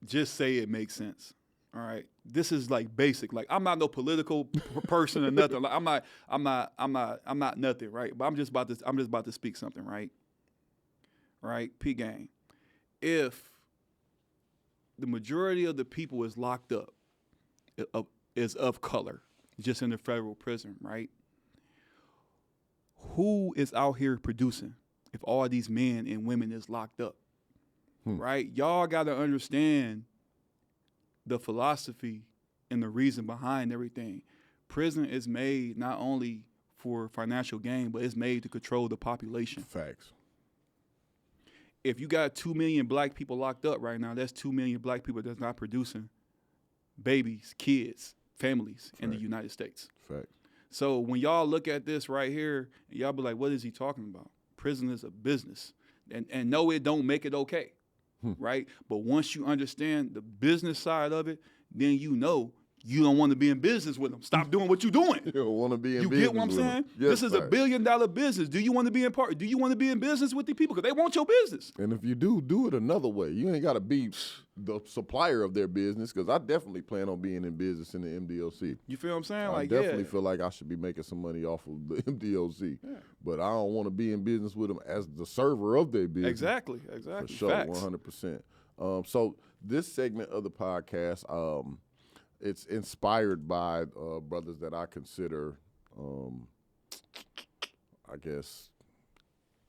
Just say it makes sense. All right. This is like basic. Like I'm not no political person or nothing. Like I'm not nothing, right? But I'm just about to speak something, right? Right? P gang. If the majority of the people is locked up is of color, just in the federal prison, right? Who is out here producing if all these men and women is locked up? Right? Y'all got to understand the philosophy and the reason behind everything. Prison is made not only for financial gain, but it's made to control the population. Facts. If you got 2 million black people locked up right now, that's 2 million black people that's not producing babies, kids, families in the United States. Facts. So when y'all look at this right here, y'all be like, what is he talking about? Prison is a business. And no, it don't make it okay. Right? But once you understand the business side of it, then you know you don't want to be in business with them. Stop doing what you're doing. You don't want to be in business. You get what I'm saying? Yes, this is a $1 billion business. Do you want to be Do you want to be in business with these people? Because they want your business. And if you do it another way. You ain't got to be the supplier of their business, because I definitely plan on being in business in the MDOC. You feel what I'm saying? I definitely feel like I should be making some money off of the MDOC. Yeah. But I don't want to be in business with them as the server of their business. Exactly. For sure, Facts. 100%. So this segment of the podcast, it's inspired by brothers that I consider, I guess.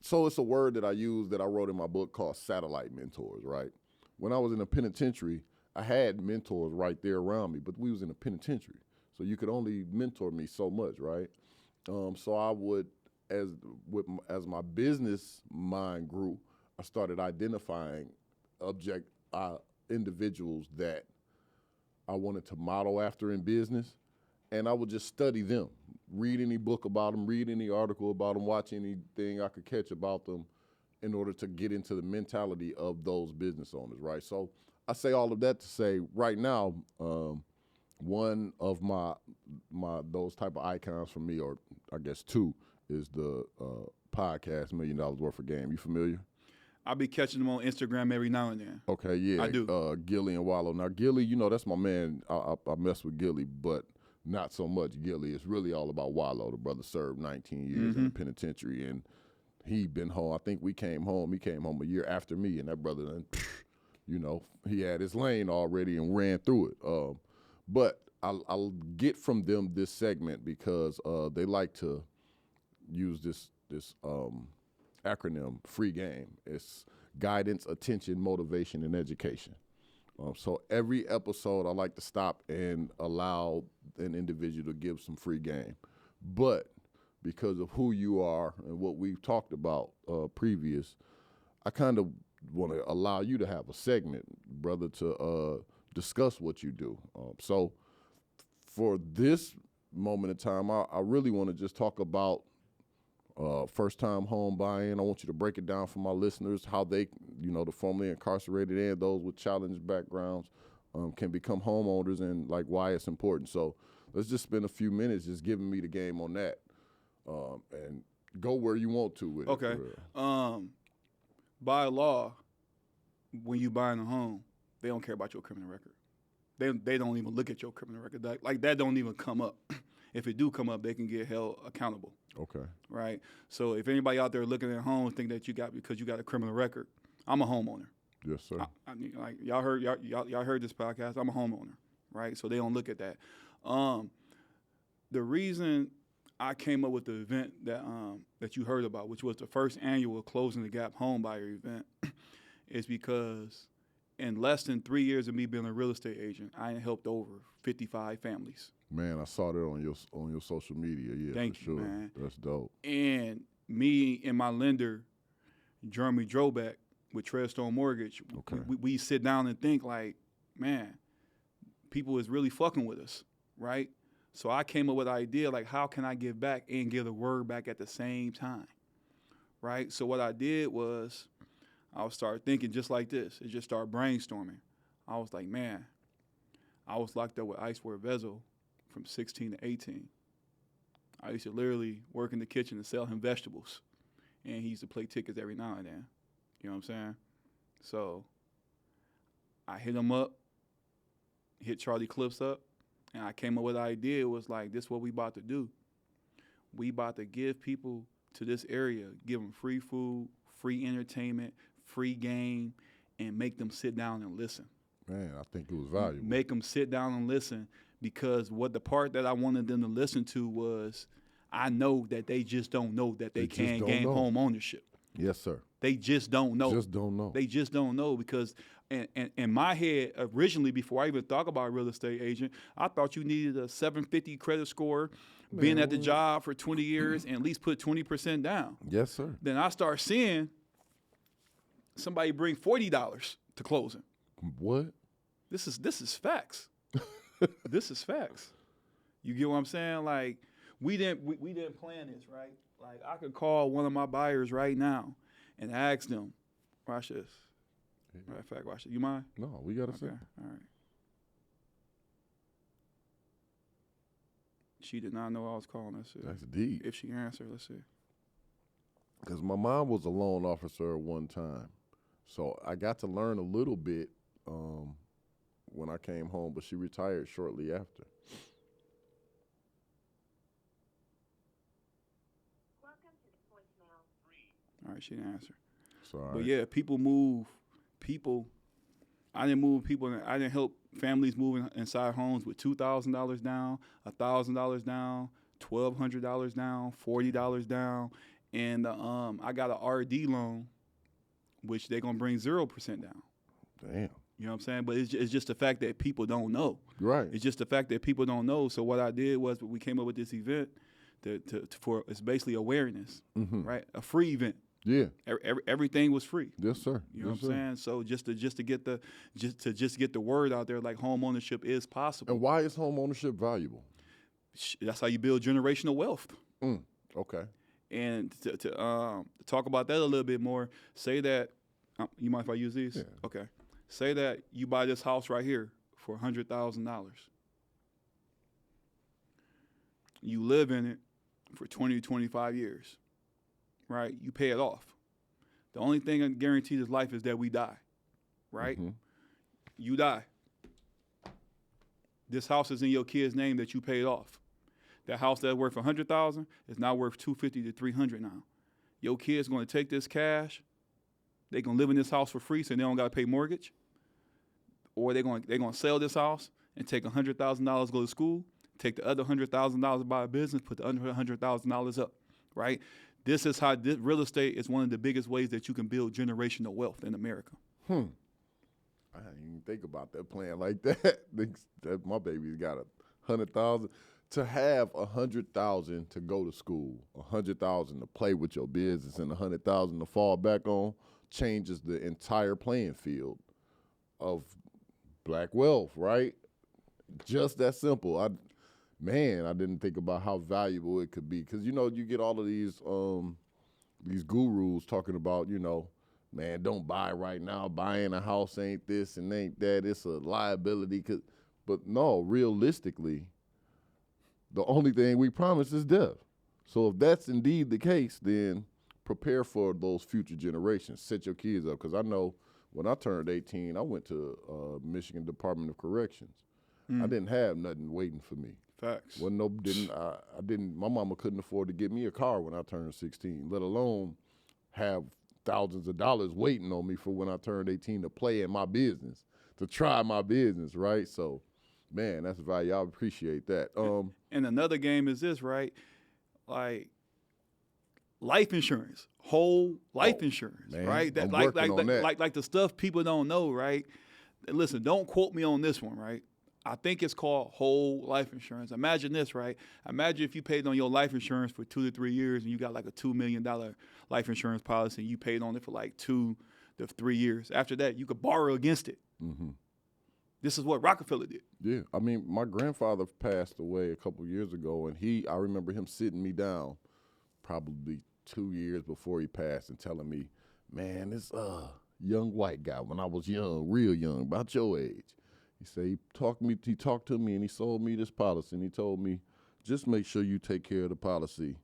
So it's a word that I use that I wrote in my book called satellite mentors, right? When I was in the penitentiary, I had mentors right there around me, but we was in a penitentiary. So you could only mentor me so much, right? So I would, as my business mind grew, I started identifying individuals that I wanted to model after in business, and I would just study them, read any book about them, read any article about them, watch anything I could catch about them in order to get into the mentality of those business owners, right? So I say all of that to say right now, one of my those type of icons for me, or I guess two, is the podcast $1 Million Worth of Game. You familiar? I'll be catching them on Instagram every now and then. Okay, yeah. I do. Gilly and Wallow. Now, Gilly, that's my man. I mess with Gilly, but not so much Gilly. It's really all about Wallow. The brother served 19 years in the penitentiary, and he been home. I think he came home a year after me, and that brother, he had his lane already and ran through it. But I'll get from them this segment because they like to use this acronym, free game. It's guidance, attention, motivation, and education. So every episode I like to stop and allow an individual to give some free game. But because of who you are and what we've talked about previous, I kind of want to allow you to have a segment, brother, to discuss what you do. So for this moment in time, I really want to just talk about first-time home buying. I want you to break it down for my listeners, how they, the formerly incarcerated and those with challenged backgrounds can become homeowners, and like why it's important. So let's just spend a few minutes just giving me the game on that, and go where you want to with it. Okay. By law, when you buying a home, they don't care about your criminal record. they don't even look at your criminal record. Like that don't even come up. If it do come up, they can get held accountable. Okay. Right. So if anybody out there looking at home think that you got because you got a criminal record, I'm a homeowner. Yes, sir. I mean, like y'all heard this podcast. I'm a homeowner. Right. So they don't look at that. The reason I came up with the event that you heard about, which was the first annual Closing the Gap Homebuyer event, is because in less than 3 years of me being a real estate agent, I helped over 55 families. Man, I saw that on your social media. Yeah, Thank for you, sure. man. That's dope. And me and my lender, Jeremy Drobeck, with Treadstone Mortgage, Okay. we sit down and think like, man, people is really fucking with us, right? So I came up with an idea like, how can I give back and give the word back at the same time, right? So what I did was I started thinking just like this. It just started brainstorming. I was like, man, I was locked up with Iceware Vezo from 16 to 18. I used to literally work in the kitchen and sell him vegetables. And he used to play tickets every now and then. You know what I'm saying? So I hit him up, hit Charlie Clips up, and I came up with an idea. It was like, this is what we about to do. We about to give people to this area, give them free food, free entertainment, free game, and make them sit down and listen. Man, I think it was valuable. Make them sit down and listen, because what the part that I wanted them to listen to was, I know that they just don't know that they can gain home ownership. Yes, sir. They just don't know. Just don't know. They just don't know, because in my head, originally, before I even thought about a real estate agent, I thought you needed a 750 credit score, been at the job for 20 years, and at least put 20% down. Yes, sir. Then I start seeing somebody bring $40 to closing. What? This is facts. This is facts. You get what I'm saying? Like, we didn't plan this, right? Like, I could call one of my buyers right now and ask them, watch this. Matter of fact, watch it. You mind? No, we got to see. Okay, all right. She did not know I was calling. Let's see. That's deep. If she answered, let's see. Because my mom was a loan officer at one time. So I got to learn a little bit when I came home, but she retired shortly after. All right, she didn't answer. Sorry. But yeah, people move. People, I didn't move people. I didn't help families moving inside homes with $2,000 down, $1,000 down, $1,200 down, $40 down, and I got an RD loan, which they're gonna bring 0% down. Damn. You know what I'm saying? But it's just the fact that people don't know. Right. It's just the fact that people don't know. So what I did was we came up with this event for it's basically awareness, right? A free event. Yeah. Everything was free. Yes, sir. You know what I'm saying? So just to get the word out there, like home ownership is possible. And why is home ownership valuable? That's how you build generational wealth. Okay. And to talk about that a little bit more, say that you mind if I use these? Yeah. Okay. Say that you buy this house right here for $100,000. You live in it for 20 to 25 years. Right? You pay it off. The only thing that guarantees this life is that we die. Right? You die. This house is in your kid's name that you paid off. That house that's worth $100,000 is now worth $250 to $300 now. Your kid's going to take this cash. They're going to live in this house for free, so they don't got to pay mortgage. Or they're going to sell this house and take $100,000, go to school, take the other $100,000 to buy a business, put the other $100,000 up. Right? This is how real estate is one of the biggest ways that you can build generational wealth in America. I didn't even think about that plan like that. My baby's got 100,000. To have 100,000 to go to school, 100,000 to play with your business, and 100,000 to fall back on changes the entire playing field of black wealth, right? Just that simple. I didn't think about how valuable it could be, because you get all of these gurus talking about, man, don't buy right now. Buying a house ain't this and ain't that. It's a liability. But no, realistically, the only thing we promise is death. So if that's indeed the case, then prepare for those future generations. Set your kids up, because I know when I turned 18, I went to Michigan Department of Corrections. I didn't have nothing waiting for me. Facts. Wasn't no I didn't. My mama couldn't afford to get me a car when I turned 16, let alone have thousands of dollars waiting on me for when I turned 18 to play in my business, to try my business, right? So, man, that's value. I appreciate that. And another game is this, right? Like life insurance, whole life insurance, man, right? I'm working on that. Like the stuff people don't know, right? And listen, don't quote me on this one, right? I think it's called whole life insurance. Imagine this, right? Imagine if you paid on your life insurance for 2 to 3 years and you got like a $2 million life insurance policy and you paid on it for like 2 to 3 years. After that, you could borrow against it. Mm-hmm. This is what Rockefeller did. Yeah, I mean, my grandfather passed away a couple years ago, and I remember him sitting me down probably 2 years before he passed and telling me, man, this young white guy, when I was young, real young, about your age, he said he talked to me and he sold me this policy, and he told me, just make sure you take care of the policy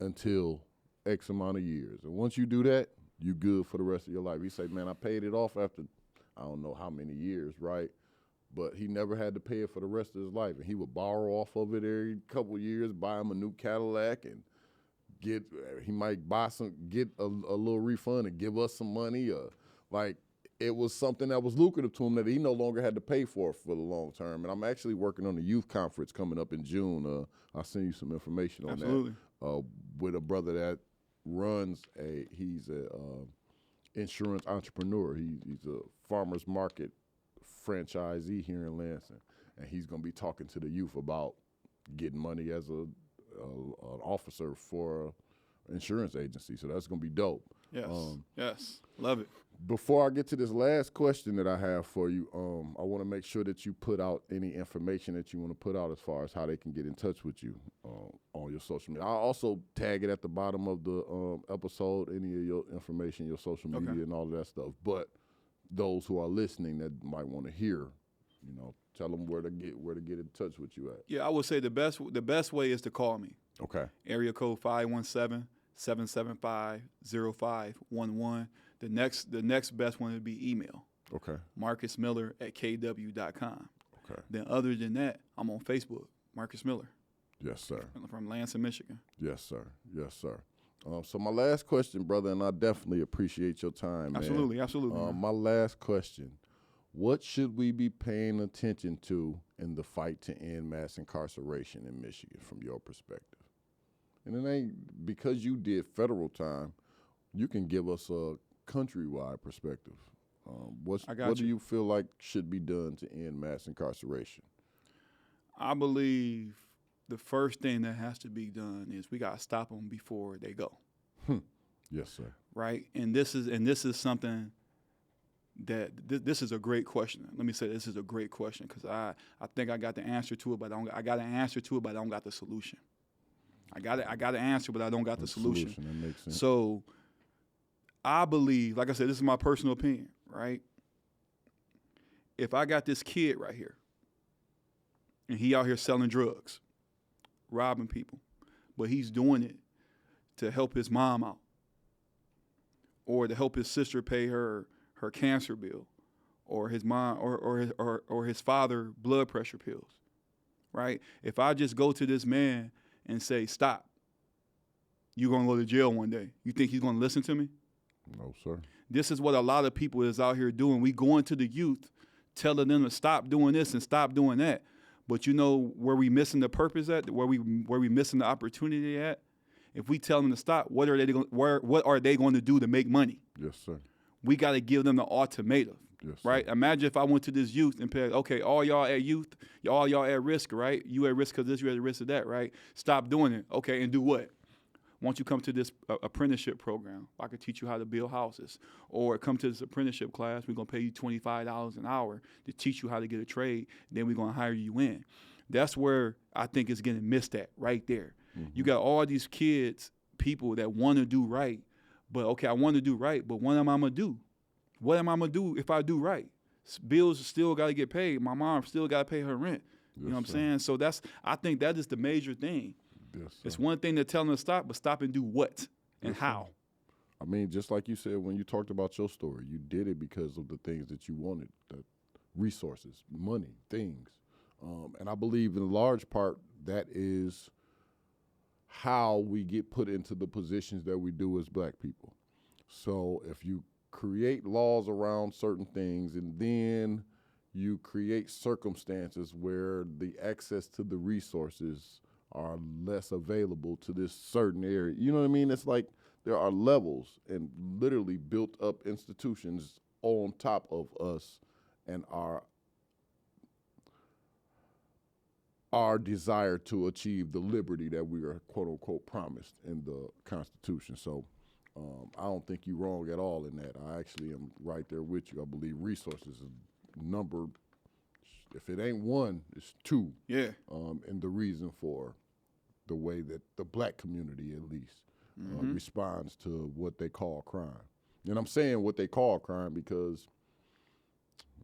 until X amount of years. And once you do that, you good for the rest of your life. He said, man, I paid it off after I don't know how many years, right? But he never had to pay it for the rest of his life. And he would borrow off of it every couple of years, buy him a new Cadillac, and he might get a little refund and give us some money. Like, it was something that was lucrative to him that he no longer had to pay for the long term. And I'm actually working on a youth conference coming up in June. I'll send you some information on Absolutely. that. With a brother that runs he's a insurance entrepreneur. He's a farmer's market franchisee here in Lansing, and he's going to be talking to the youth about getting money as an officer for an insurance agency. So that's going to be dope. Yes, yes, love it. Before I get to this last question that I have for you, I want to make sure that you put out any information that you want to put out as far as how they can get in touch with you on your social media. I'll also tag it at the bottom of the episode, any of your information, your social media, and all of that stuff. But those who are listening that might want to hear, tell them where to get in touch with you at. Yeah, I would say the best way is to call me. Okay. Area code 517-775-0511. The next best one would be email. Okay. MarcusMiller@kw.com. Okay. Then other than that, I'm on Facebook, Marcus Miller. Yes, sir. From Lansing, Michigan. Yes, sir. Yes, sir. So my last question, brother, and I definitely appreciate your time, man. Absolutely, absolutely. My last question, what should we be paying attention to in the fight to end mass incarceration in Michigan from your perspective? And it ain't because you did federal time, you can give us a countrywide perspective. What do you feel like should be done to end mass incarceration? I believe the first thing that has to be done is we got to stop them before they go. Yes, sir. Right, and this is something that this is a great question. Let me say this is a great question because I think I got the answer to it, but I got an answer to it, but I don't got the solution. I got an answer, but I don't got the solution. That makes sense. So I believe, like I said, this is my personal opinion, right? If I got this kid right here, and he out here selling drugs, robbing people, but he's doing it to help his mom out, or to help his sister pay her cancer bill, or his mom, or his father blood pressure pills, right? If I just go to this man and say, stop, you're gonna go to jail one day, you think he's gonna listen to me? No, sir. This is what a lot of people is out here doing. We going to the youth, telling them to stop doing this and stop doing that. But you know where we missing the purpose at? Where we missing the opportunity at? If we tell them to stop, what are they going to do to make money? Yes, sir. We got to give them the ultimatum. Yes, right? Sir. Imagine if I went to this youth and said, okay, all y'all at youth, all y'all at risk, right? You at risk because this, you at risk of that, right? Stop doing it. Okay, and do what? Once you come to this apprenticeship program, I could teach you how to build houses. Or come to this apprenticeship class, we're going to pay you $25 an hour to teach you how to get a trade. Then we're going to hire you in. That's where I think it's getting missed at, right there. Mm-hmm. You got all these kids, people that want to do right, but okay, I want to do right, but what am I going to do? What am I going to do if I do right? Bills still got to get paid. My mom still got to pay her rent. You know what I'm saying? So I think that is the major thing. Yes, it's one thing to tell them to stop, but stop and do what and how. I mean, just like you said when you talked about your story, you did it because of the things that you wanted, the resources, money, things. And I believe in large part that is how we get put into the positions that we do as black people. So if you create laws around certain things and then you create circumstances where the access to the resources are less available to this certain area, you know what I mean? It's like there are levels and literally built up institutions on top of us and our desire to achieve the liberty that we are quote unquote promised in the Constitution. So I don't think you're wrong at all in that. I actually am right there with you. I believe resources is number, if it ain't one, it's two. Yeah. And the reason for the way that the black community at least responds to what they call crime. And I'm saying what they call crime because,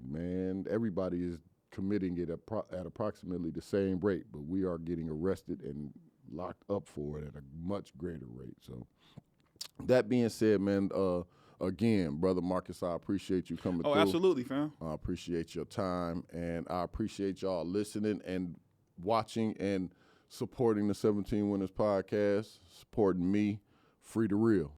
man, everybody is committing it at approximately the same rate, but we are getting arrested and locked up for it at a much greater rate. So that being said, man, again, Brother Marcus, I appreciate you coming through. Oh, absolutely, fam. I appreciate your time, and I appreciate y'all listening and watching and supporting the 17 Winners Podcast, supporting me, Free to Real.